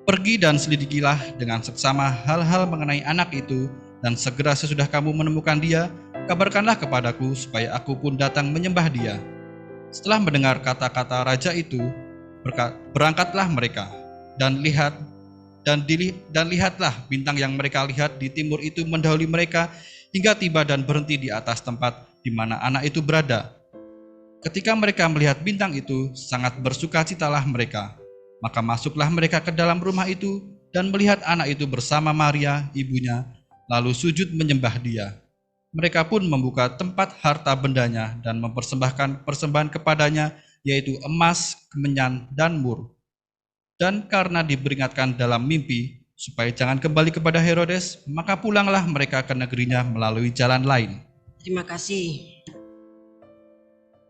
"Pergi dan selidikilah dengan seksama hal-hal mengenai anak itu, dan segera sesudah kamu menemukan dia, kabarkanlah kepadaku supaya aku pun datang menyembah dia." Setelah mendengar kata-kata raja itu, berangkatlah mereka, dan lihatlah bintang yang mereka lihat di timur itu mendahului mereka hingga tiba dan berhenti di atas tempat di mana anak itu berada. Ketika mereka melihat bintang itu, sangat bersukacitalah mereka. Maka masuklah mereka ke dalam rumah itu dan melihat anak itu bersama Maria, ibunya, lalu sujud menyembah dia. Mereka pun membuka tempat harta bendanya dan mempersembahkan persembahan kepadanya, yaitu emas, kemenyan, dan mur. Dan karena diperingatkan dalam mimpi, supaya jangan kembali kepada Herodes, maka pulanglah mereka ke negerinya melalui jalan lain. Terima kasih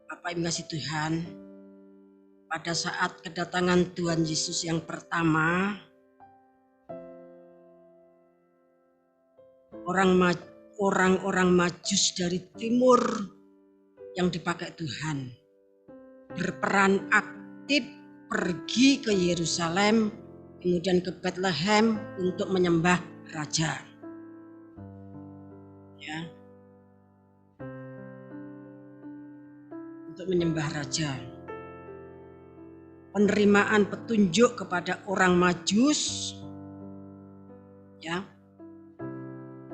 Bapak Ibu kasih Tuhan. pada saat kedatangan Tuhan Yesus yang pertama, orang-orang Majus dari timur yang dipakai Tuhan berperan aktif pergi ke Yerusalem, kemudian ke Bethlehem untuk menyembah raja. Ya. Untuk menyembah raja. Penerimaan petunjuk kepada orang Majus ya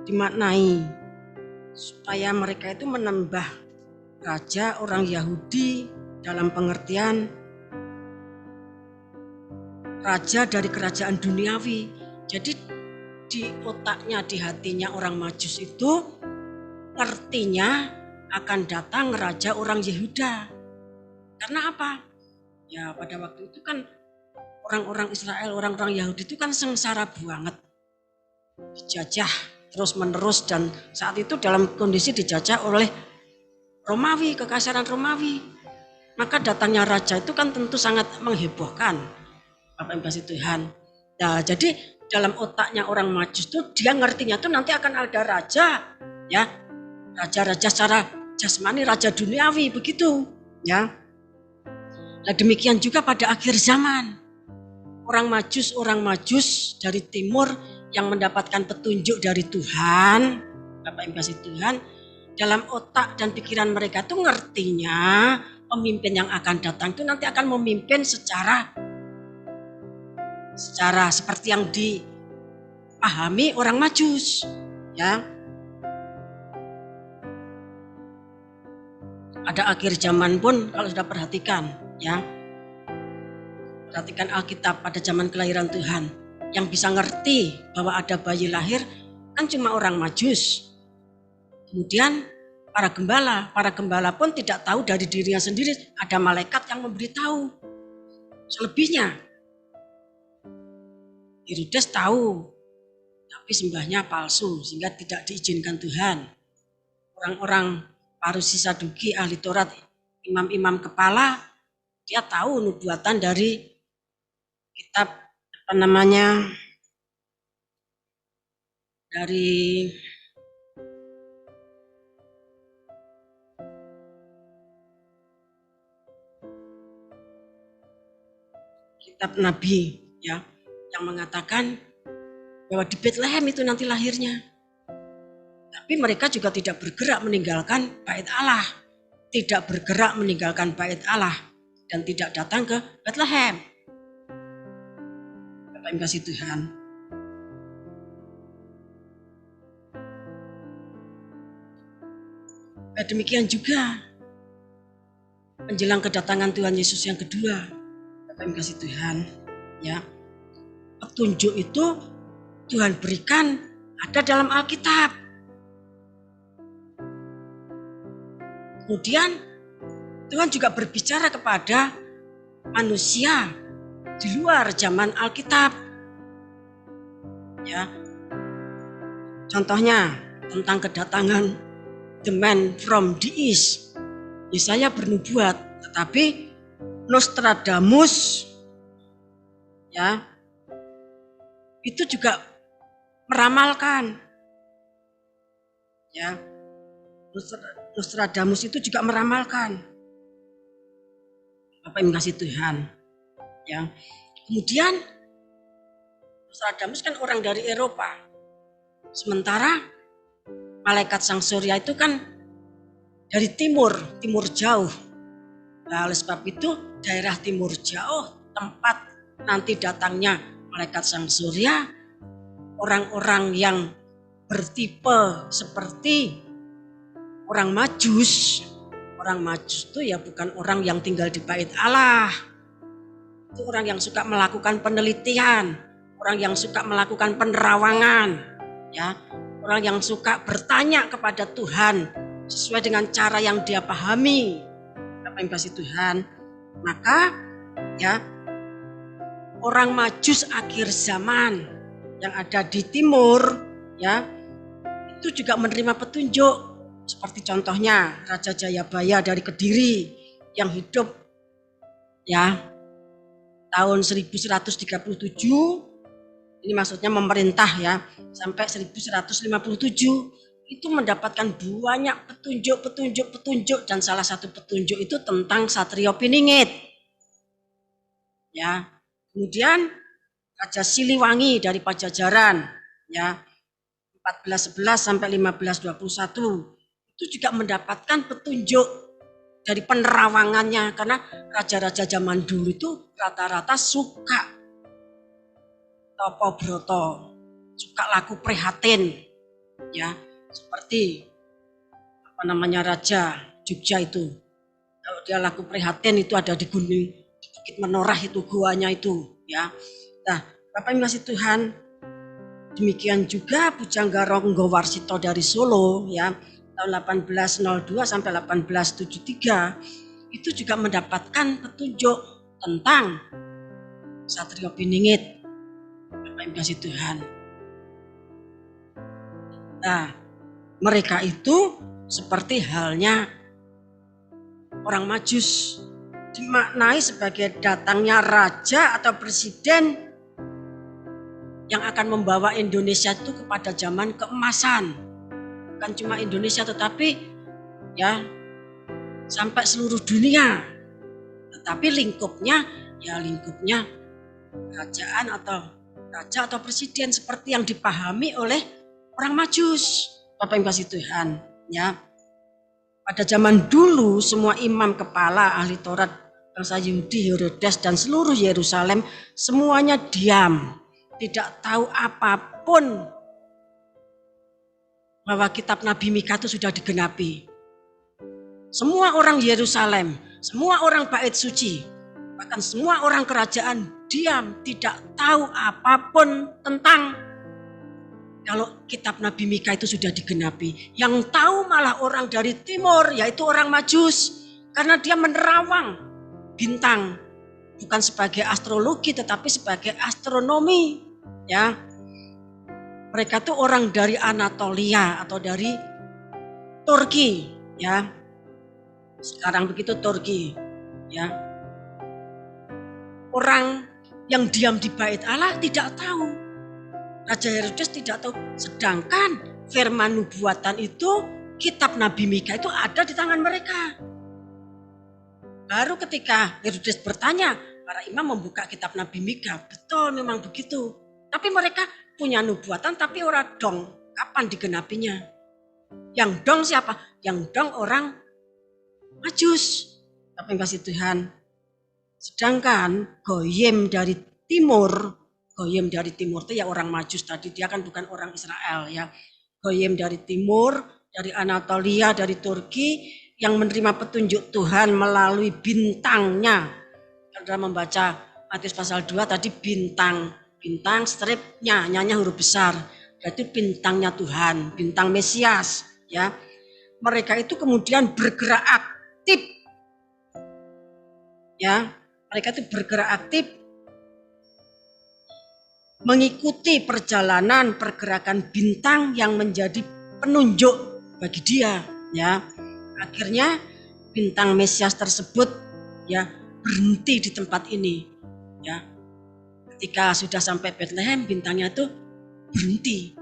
dimaknai supaya mereka itu menambah raja orang Yahudi dalam pengertian raja dari kerajaan duniawi. Jadi di otaknya, di hatinya orang Majus itu ngertinya akan datang raja orang Yehuda. Karena apa? Ya pada waktu itu kan orang-orang Israel, orang-orang Yahudi itu kan sengsara banget. Dijajah terus menerus dan saat itu dalam kondisi dijajah oleh Romawi, kekaisaran Romawi. Maka datangnya raja itu kan tentu sangat menghebohkan. Bapak Ibu kasih Tuhan. Nah, jadi dalam otaknya orang Majus itu dia ngertinya tuh nanti akan ada raja, ya. Raja-raja secara jasmani, raja duniawi begitu, ya. Nah, demikian juga pada akhir zaman. Orang Majus dari timur yang mendapatkan petunjuk dari Tuhan, Bapak Ibu kasih Tuhan, dalam otak dan pikiran mereka tuh ngertinya pemimpin yang akan datang itu nanti akan memimpin secara seperti yang dipahami orang Majus, ya. Pada akhir zaman pun kalau sudah perhatikan, ya. Perhatikan Alkitab pada zaman kelahiran Tuhan, yang bisa ngerti bahwa ada bayi lahir kan cuma orang Majus. Kemudian para gembala pun tidak tahu dari dirinya sendiri, ada malaikat yang memberitahu. Selebihnya Herodes tahu, tapi sembahnya palsu sehingga tidak diizinkan Tuhan. Orang-orang Parusi Saduki, ahli Taurat, imam-imam kepala, dia tahu nubuatan dari kitab dari kitab Nabi, ya, yang mengatakan bahwa di Bethlehem itu nanti lahirnya. Tapi mereka juga tidak bergerak meninggalkan bait Allah, tidak bergerak meninggalkan bait Allah dan tidak datang ke Bethlehem. Bapak Ibu kasih Tuhan. Demikian juga menjelang kedatangan Tuhan Yesus yang kedua, Bapak Ibu kasih Tuhan, ya. Petunjuk itu Tuhan berikan ada dalam Alkitab. Kemudian Tuhan juga berbicara kepada manusia di luar zaman Alkitab. Ya. Contohnya tentang kedatangan the man from the east. Yesaya bernubuat, tetapi Nostradamus ya itu juga meramalkan. Ya. Nostradamus itu juga meramalkan. Bapak Ibu kasih Tuhan. Ya. Kemudian Nostradamus kan orang dari Eropa. Sementara malaikat sang surya itu kan dari timur jauh. Nah, oleh sebab itu daerah timur jauh tempat nanti datangnya malaikat sang surya, orang-orang yang bertipe seperti orang Majus. Orang Majus itu ya bukan orang yang tinggal di bait Allah. Itu orang yang suka melakukan penelitian, orang yang suka melakukan penerawangan, ya. Orang yang suka bertanya kepada Tuhan sesuai dengan cara yang dia pahami. Apa yang kasih Tuhan? Maka ya orang Majus akhir zaman yang ada di timur ya itu juga menerima petunjuk. Seperti contohnya Raja Jayabaya dari Kediri yang hidup ya. Tahun 1137, ini maksudnya memerintah ya, sampai 1157 itu mendapatkan banyak petunjuk dan salah satu petunjuk itu tentang Satrio Piningit. Ya. Kemudian Raja Siliwangi dari Pajajaran ya, 1411 sampai 1521 itu juga mendapatkan petunjuk dari penerawangannya, karena raja-raja zaman dulu itu rata-rata suka topo broto, suka laku prihatin ya, seperti Raja Jogja itu. Kalau dia laku prihatin itu ada di Gunung, di Bukit Menorah itu guanya itu ya. Nah, Bapak Ibu kasih Tuhan, demikian juga Pujangga Ronggowarsito dari Solo ya, tahun 1802 sampai 1873 itu juga mendapatkan petunjuk tentang Satrio Piningit. Bapak Ibu kasih Tuhan. Nah, mereka itu seperti halnya orang Majus, dimaknai sebagai datangnya raja atau presiden yang akan membawa Indonesia itu kepada zaman keemasan. Bukan cuma Indonesia tetapi ya sampai seluruh dunia. Tetapi lingkupnya kerajaan atau raja atau presiden seperti yang dipahami oleh orang Majus. Bapak Ibu kasih Tuhan ya. Pada zaman dulu semua imam kepala ahli Taurat bangsa Yahudi, Herodes dan seluruh Yerusalem semuanya diam, tidak tahu apapun bahwa kitab Nabi Mika itu sudah digenapi. Semua orang Yerusalem, semua orang bait suci, bahkan semua orang kerajaan diam, tidak tahu apapun tentang kalau kitab Nabi Mika itu sudah digenapi. Yang tahu malah orang dari timur, yaitu orang Majus, karena dia menerawang bintang, bukan sebagai astrologi tetapi sebagai astronomi ya. Mereka tuh orang dari Anatolia atau dari Turki ya. Sekarang begitu Turki ya. Orang yang diam di bait Allah tidak tahu. Raja Herodes tidak tahu. Sedangkan firman nubuatan itu, kitab Nabi Mika itu ada di tangan mereka. Baru ketika Herodes bertanya, para imam membuka kitab Nabi Mika. Betul memang begitu. Tapi mereka punya nubuatan tapi orang dong. Kapan digenapinya? Yang dong siapa? Yang dong orang Majus. Tapi kasih Tuhan. Sedangkan Goyim dari timur itu ya orang Majus tadi, dia kan bukan orang Israel ya. Goyim dari timur, dari Anatolia, dari Turki yang menerima petunjuk Tuhan melalui bintangnya. Kalau membaca Matius pasal 2 tadi bintang stripnya, nyanya huruf besar. Berarti bintangnya Tuhan, bintang Mesias ya. Mereka itu kemudian bergerak aktif. Ya, mereka itu bergerak aktif mengikuti pergerakan bintang yang menjadi penunjuk bagi dia ya. Akhirnya bintang Mesias tersebut ya berhenti di tempat ini ya. Ketika sudah sampai Bethlehem bintangnya itu berhenti.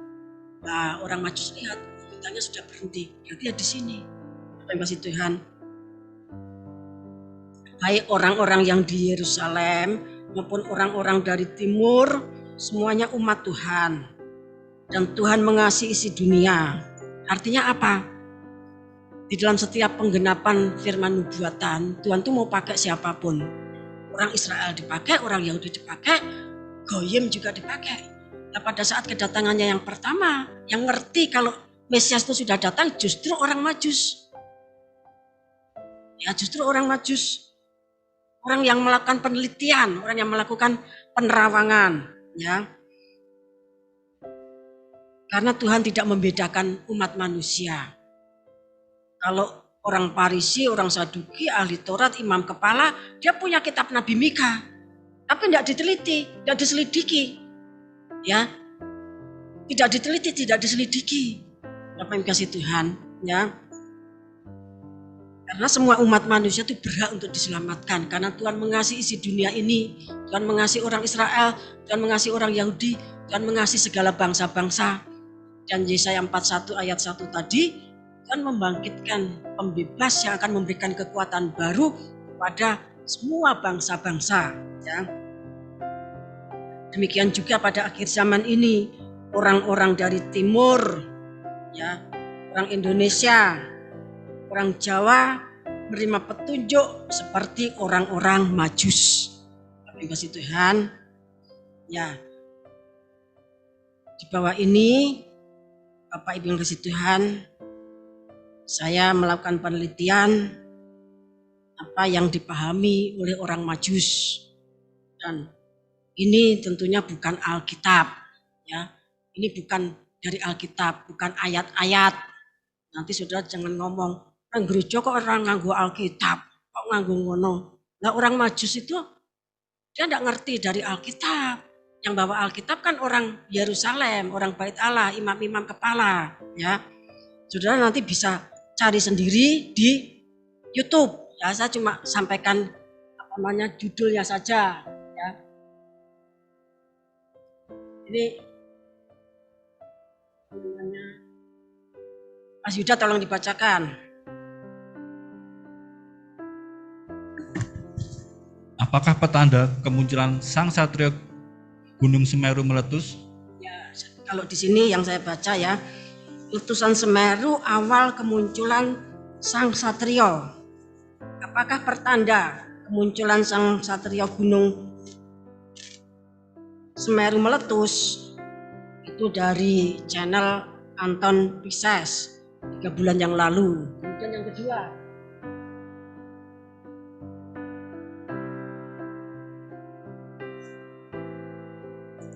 Nah, orang Majus lihat bintangnya sudah berhenti. Berarti ya di sini. Terima kasih Tuhan. Baik orang-orang yang di Yerusalem maupun orang-orang dari timur, semuanya umat Tuhan. Dan Tuhan mengasihi isi dunia. Artinya apa? Di dalam setiap penggenapan firman nubuatan, Tuhan tuh mau pakai siapapun. Orang Israel dipakai, orang Yahudi dipakai, Goyim juga dipakai. Nah, pada saat kedatangannya yang pertama, yang ngerti kalau Mesias itu sudah datang justru orang Majus. Ya, justru orang Majus. Orang yang melakukan penelitian, orang yang melakukan penerawangan, ya. Karena Tuhan tidak membedakan umat manusia. Kalau orang Parisi, orang Saduki, ahli Taurat, imam kepala, dia punya kitab Nabi Mika, tapi tidak diteliti, tidak diselidiki, ya. Tidak diteliti, tidak diselidiki. Apa yang kasih Tuhan, ya. Karena semua umat manusia itu berhak untuk diselamatkan. Karena Tuhan mengasihi isi dunia ini. Tuhan mengasihi orang Israel, Tuhan mengasihi orang Yahudi, Tuhan mengasihi segala bangsa-bangsa. Dan Yesaya 41 ayat 1 tadi, Tuhan membangkitkan pembebas yang akan memberikan kekuatan baru kepada semua bangsa-bangsa. Ya. Demikian juga pada akhir zaman ini, orang-orang dari timur, ya, orang Indonesia, orang Jawa menerima petunjuk seperti orang-orang Majus. Terima kasih Tuhan. Ya, di bawah ini, Bapak Ibu yang kasih Tuhan, saya melakukan penelitian apa yang dipahami oleh orang Majus, dan ini tentunya bukan Alkitab, ya. Ini bukan dari Alkitab, bukan ayat-ayat. Nanti saudara jangan ngomong, orang gereja kok orang nganggo Alkitab, kok nganggo ngono. Nah, orang Majus itu dia tidak ngerti dari Alkitab. Yang bawa Alkitab kan orang Yerusalem, orang Bait Allah, imam-imam kepala, ya. Saudara nanti bisa cari sendiri di YouTube. Ya, saya cuma sampaikan apa namanya judulnya saja, ya. Ini namanya Mas Yuda, tolong dibacakan. Apakah petanda kemunculan sang satria Gunung Semeru meletus? Ya, kalau di sini yang saya baca ya, letusan Semeru awal kemunculan sang satrio. Apakah pertanda kemunculan sang satrio Gunung Semeru meletus? Itu dari channel Anton Pisces 3 bulan yang lalu. Kemudian yang kedua,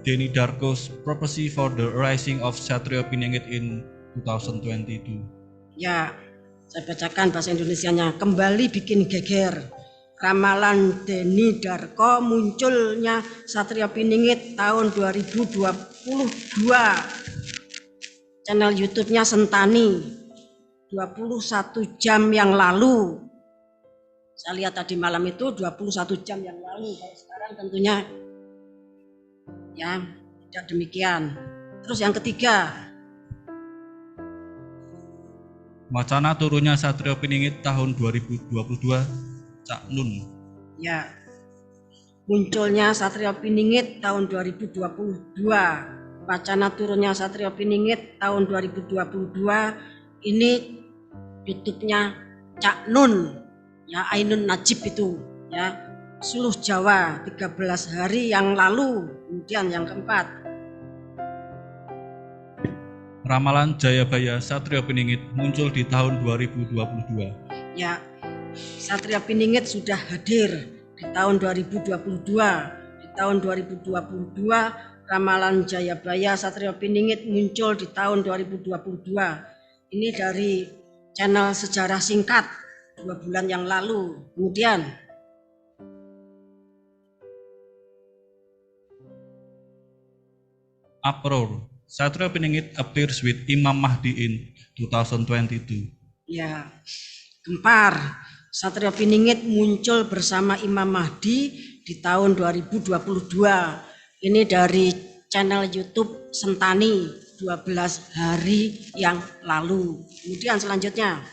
Denny Darko's Prophecy for the Rising of Satrio Piningit in 2022. ya, saya bacakan bahasa Indonesianya. Kembali bikin geger. Ramalan Denny Darko munculnya Satrio Piningit tahun 2022. Channel YouTube-nya Sentani 21 jam yang lalu. Saya lihat tadi malam itu 21 jam yang lalu. Kalau sekarang tentunya ya tidak demikian. Terus yang ketiga, Wacana turunnya Satrio Piningit tahun 2022, Cak Nun. ya, munculnya Satrio Piningit tahun 2022. Wacana turunnya Satrio Piningit tahun 2022 ini YouTube-nya Cak Nun, ya, Ainun Najib itu, ya, Suluh Jawa 13 hari yang lalu. Kemudian yang keempat, Ramalan Jayabaya Satrio Piningit muncul di tahun 2022. ya, Satrio Piningit sudah hadir di tahun 2022. Di tahun 2022 ramalan Jayabaya Satrio Piningit muncul di tahun 2022. Ini dari channel Sejarah Singkat 2 bulan yang lalu. Kemudian Uproar, Satrio Piningit appears with Imam Mahdi in 2022. ya, Gempar, Satrio Piningit muncul bersama Imam Mahdi di tahun 2022. Ini dari channel YouTube Sentani 12 hari yang lalu. Kemudian selanjutnya,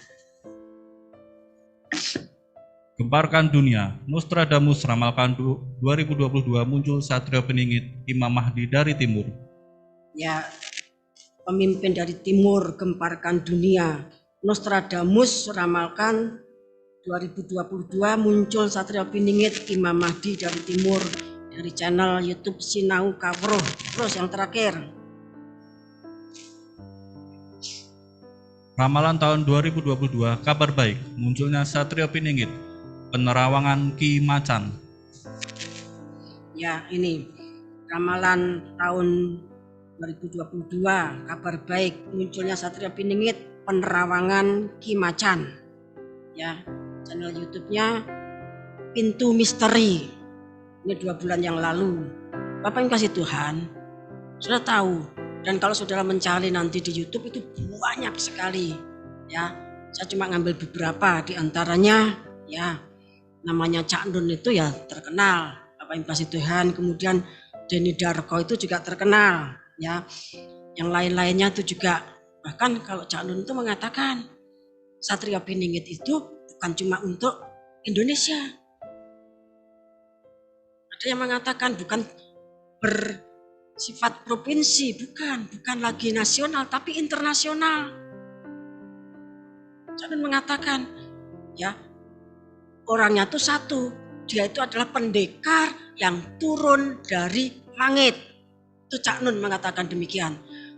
Gemparkan dunia, Nostradamus ramalkan 2022 muncul Satrio Piningit Imam Mahdi dari timur. ya, pemimpin dari timur gemparkan dunia. Nostradamus ramalkan 2022 muncul Satrio Piningit Imam Mahdi dari timur, dari channel YouTube Sinau Kawruh. Terus yang terakhir, Ramalan tahun 2022, kabar baik, munculnya Satrio Piningit, penerawangan Ki Macan. ya, ini ramalan tahun 2022, kabar baik, munculnya Satrio Piningit, penerawangan Ki Macan. Ya, channel YouTube-nya Pintu Misteri. Ini 2 bulan yang lalu. Bapak yang kasih Tuhan, sudah tahu. Dan kalau saudara mencari nanti di YouTube itu banyak sekali, ya. Saya cuma ngambil beberapa di antaranya, ya namanya Cak Nun itu ya terkenal, Bapak Ibu kasih Tuhan. Kemudian Denny Darko itu juga terkenal, ya. Yang lain-lainnya itu juga, bahkan kalau Cak Nun itu mengatakan Satria Piningit itu bukan cuma untuk Indonesia. Ada yang mengatakan bukan bersifat provinsi, bukan lagi nasional tapi internasional. Cak Nun mengatakan, ya orangnya itu satu, dia itu adalah pendekar yang turun dari langit. Itu Cak Nun mengatakan demikian.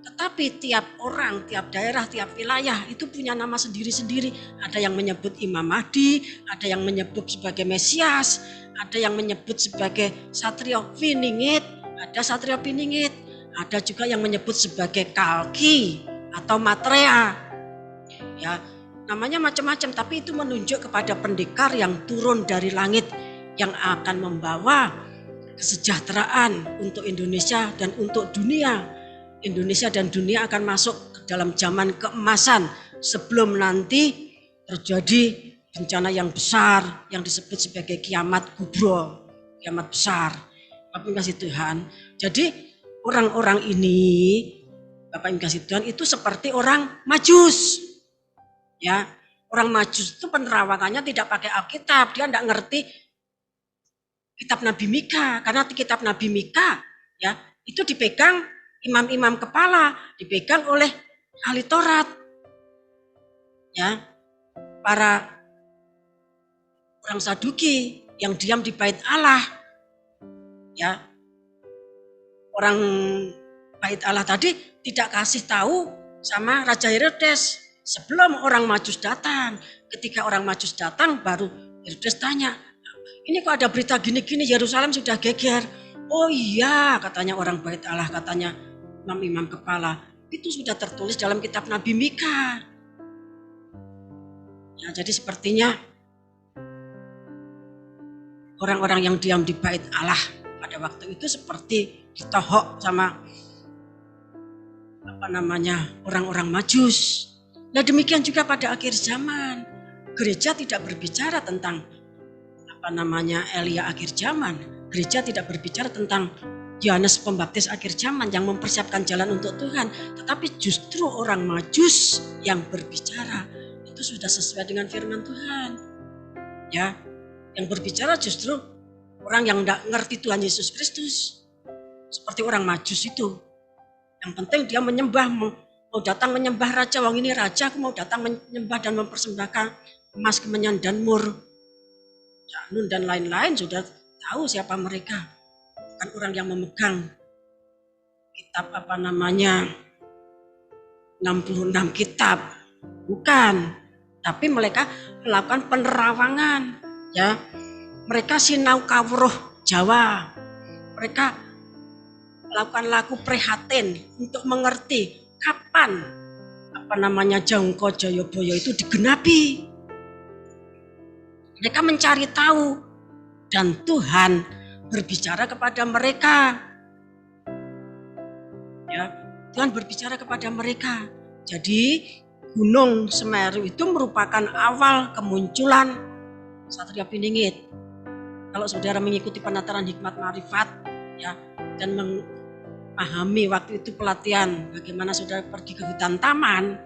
Tetapi tiap orang, tiap daerah, tiap wilayah itu punya nama sendiri-sendiri. Ada yang menyebut Imam Mahdi, ada yang menyebut sebagai Mesias, ada yang menyebut sebagai Satria Piningit, ada juga yang menyebut sebagai Kalki atau Matrea. Ya, namanya macam-macam, tapi itu menunjuk kepada pendekar yang turun dari langit yang akan membawa kesejahteraan untuk Indonesia dan untuk dunia. Indonesia dan dunia akan masuk ke dalam zaman keemasan sebelum nanti terjadi bencana yang besar yang disebut sebagai kiamat kubro, kiamat besar. Bapak Ibu kasih Tuhan. Jadi orang-orang ini, Bapak Ibu kasih Tuhan, itu seperti orang Majus. Ya, orang Majus itu penerawangannya tidak pakai Alkitab, dia tidak ngerti kitab Nabi Mika, karena kitab Nabi Mika ya itu dipegang imam-imam kepala, dipegang oleh ahli Taurat, ya para orang Saduki yang diam di bait Allah, ya orang bait Allah tadi tidak kasih tahu sama Raja Herodes sebelum orang Majus datang. Ketika orang Majus datang baru Herodes tanya, ini kok ada berita gini-gini, Yerusalem sudah geger. Oh iya, katanya orang bait Allah, katanya imam-imam kepala, itu sudah tertulis dalam kitab Nabi Mika. Ya, jadi sepertinya orang-orang yang diam di bait Allah pada waktu itu seperti ditohok sama orang-orang Majus. Nah demikian juga pada akhir zaman, gereja tidak berbicara tentang Elia akhir zaman. Gereja tidak berbicara tentang Yohanes Pembaptis akhir zaman yang mempersiapkan jalan untuk Tuhan, tetapi justru orang Majus yang berbicara. Itu sudah sesuai dengan firman Tuhan. Ya, yang berbicara justru orang yang tidak ngerti Tuhan Yesus Kristus. Seperti orang Majus itu. Yang penting dia menyembah, mau datang menyembah raja, wong ini raja, aku mau datang menyembah dan mempersembahkan emas, kemenyan dan mur. Cak Nun dan lain-lain sudah tahu siapa mereka. Bukan orang yang memegang kitab 66 kitab. Bukan. Tapi mereka melakukan penerawangan. Ya, mereka sinau kawruh Jawa. Mereka melakukan laku prihatin untuk mengerti kapan Jangka Jayabaya itu digenapi. Mereka mencari tahu dan Tuhan berbicara kepada mereka. Ya, Tuhan berbicara kepada mereka. Jadi Gunung Semeru itu merupakan awal kemunculan Satria Piningit. Kalau saudara mengikuti penataran hikmat marifat ya dan memahami waktu itu pelatihan bagaimana saudara pergi ke hutan taman,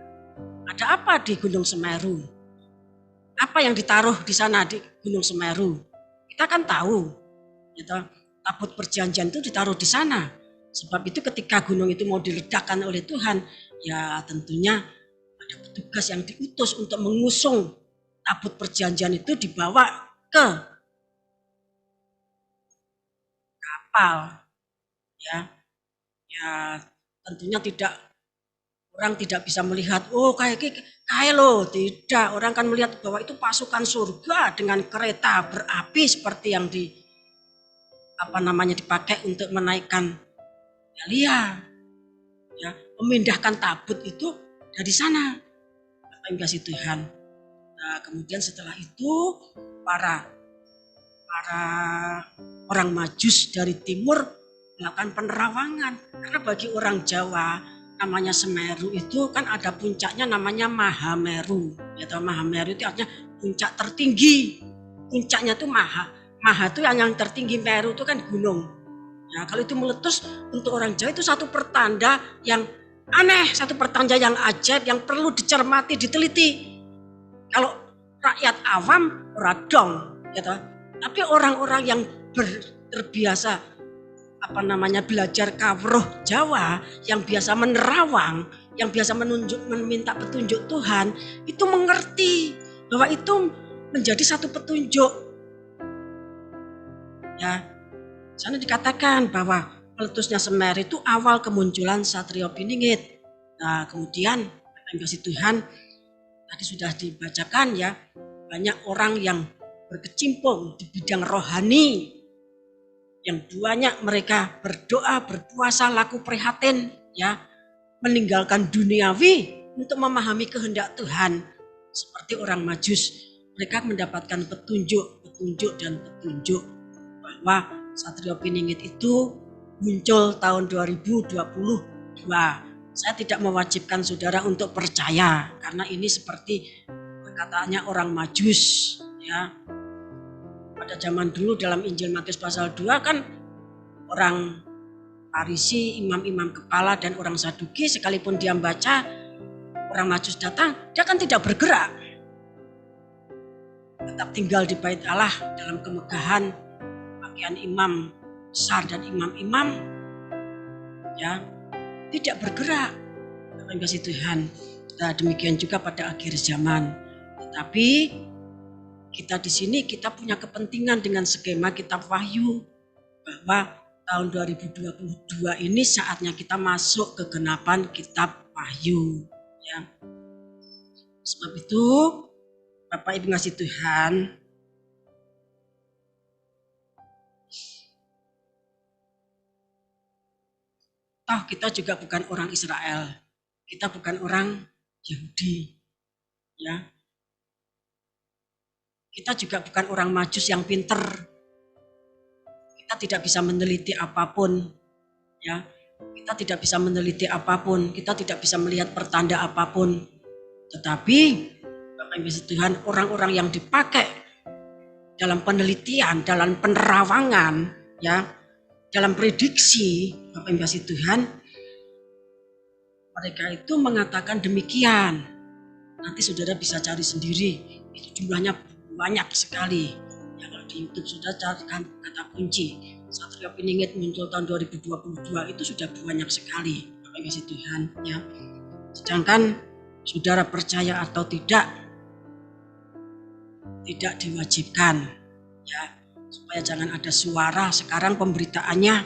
ada apa di Gunung Semeru? Apa yang ditaruh di sana di Gunung Semeru? Kita kan tahu, gitu, tabut perjanjian itu ditaruh di sana. Sebab itu ketika gunung itu mau diledakkan oleh Tuhan, ya tentunya ada petugas yang diutus untuk mengusung tabut perjanjian itu dibawa ke kapal. Ya tentunya orang tidak bisa melihat, oh kayak lo, tidak. Orang kan melihat bahwa itu pasukan surga dengan kereta berapi seperti yang dipakai untuk menaikkan Elia. Ya, memindahkan tabut itu dari sana. Bapak Ibu kasih Tuhan. Nah, kemudian setelah itu para orang Majus dari timur melakukan penerawangan. Karena bagi orang Jawa namanya Semeru itu kan ada puncaknya namanya Mahameru. Ya, Mahameru itu artinya puncak tertinggi. Puncaknya itu Maha itu yang tertinggi, Meru itu kan gunung. Ya, kalau itu meletus untuk orang Jawa itu satu pertanda yang aneh, satu pertanda yang ajaib yang perlu dicermati, diteliti. Kalau rakyat awam radong, gitu. Tapi orang-orang yang terbiasa belajar kawruh Jawa, yang biasa menerawang, yang biasa meminta petunjuk Tuhan, itu mengerti bahwa itu menjadi satu petunjuk. Ya, sana dikatakan bahwa meletusnya Semeru itu awal kemunculan Satrio Piningit. Nah, kemudian kasih Tuhan tadi sudah dibacakan ya, banyak orang yang berkecimpung di bidang rohani, yang banyak mereka berdoa, berpuasa, laku prihatin, ya, meninggalkan duniawi untuk memahami kehendak Tuhan. Seperti orang Majus, mereka mendapatkan petunjuk bahwa Satrio Piningit itu muncul tahun 2022. Saya tidak mewajibkan saudara untuk percaya, karena ini seperti perkataannya orang Majus, ya. Pada zaman dulu dalam Injil Matius pasal 2 kan orang Farisi, imam-imam kepala dan orang Saduki, sekalipun dia baca, orang Majus datang, dia kan tidak bergerak. Tetap tinggal di bait Allah dalam kemegahan pakaian imam besar dan imam-imam, ya, tidak bergerak. Terima kasih Tuhan. Nah, demikian juga pada akhir zaman. Tetapi kita di sini kita punya kepentingan dengan skema kitab Wahyu bahwa tahun 2022 ini saatnya kita masuk ke kegenapan kitab Wahyu, ya. Sebab itu Bapak Ibu ngasih Tuhan, toh kita juga bukan orang Israel, kita bukan orang Yahudi, ya. Kita juga bukan orang Majus yang pinter. Kita tidak bisa meneliti apapun, ya. Kita tidak bisa meneliti apapun, kita tidak bisa melihat pertanda apapun. Tetapi Bapak Ibu Tuhan, orang-orang yang dipakai dalam penelitian, dalam penerawangan, ya, dalam prediksi, Bapak Ibu Tuhan, mereka itu mengatakan demikian. Nanti saudara bisa cari sendiri, itu jumlahnya banyak sekali. Ya, kalau di YouTube sudah carikan kata kunci Satrio Piningit muncul tahun 2022 itu sudah banyak sekali, Bapak Ibu Tuhan, ya. Sedangkan saudara percaya atau tidak diwajibkan, ya, supaya jangan ada suara sekarang pemberitaannya,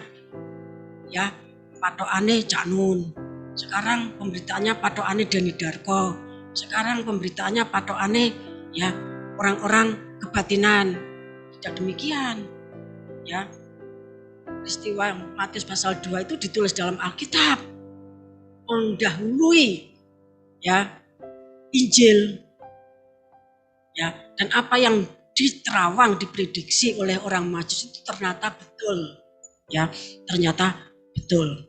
ya, patokane Cak Nun, sekarang pemberitaannya patokane Deni Darko, sekarang pemberitaannya patokane, ya, orang-orang kebatinan. Tidak demikian, ya. Peristiwa Matius pasal 2 itu ditulis dalam Alkitab, mendahului, ya, Injil, ya, dan apa yang diterawang, diprediksi oleh orang Majus itu ternyata betul, ya, ternyata betul.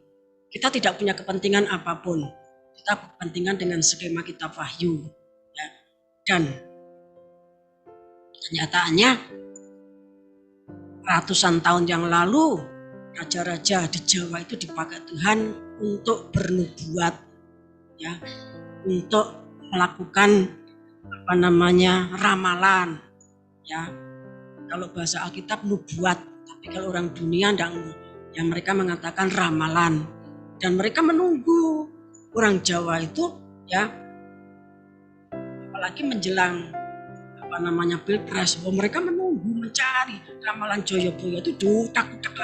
Kita tidak punya kepentingan apapun, kita kepentingan dengan skema kitab Wahyu, ya. Dan kenyataannya ratusan tahun yang lalu raja-raja di Jawa itu dipakai Tuhan untuk bernubuat, ya, untuk melakukan ramalan, ya. Kalau bahasa Alkitab nubuat, tapi kalau orang dunia yang mereka mengatakan ramalan, dan mereka menunggu orang Jawa itu, ya, apalagi menjelang Pilpres, mereka menunggu, mencari ramalan Joyoboyo itu diutak-utak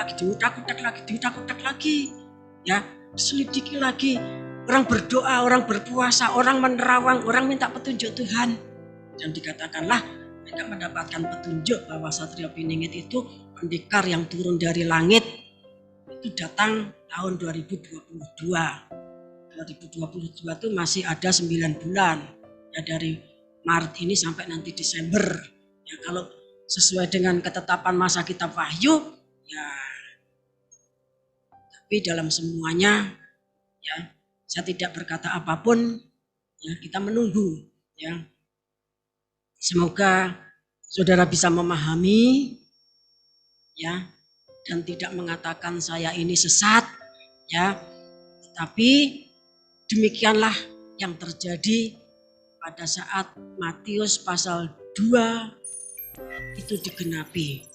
lagi, ya, selidiki lagi. Orang berdoa, orang berpuasa, orang menerawang, orang minta petunjuk Tuhan, dan dikatakanlah mereka mendapatkan petunjuk bahwa Satrio Piningit itu pendekar yang turun dari langit, itu datang tahun 2022. 2022 itu masih ada 9 bulan, ya, dari Maret ini sampai nanti Desember, ya, kalau sesuai dengan ketetapan masa kitab Wahyu, ya. Tapi dalam semuanya, ya, Saya tidak berkata apapun, ya, kita menunggu, ya. Semoga saudara bisa memahami, ya, dan tidak mengatakan saya ini sesat, ya. Tetapi demikianlah yang terjadi pada saat Matius pasal 2 itu digenapi.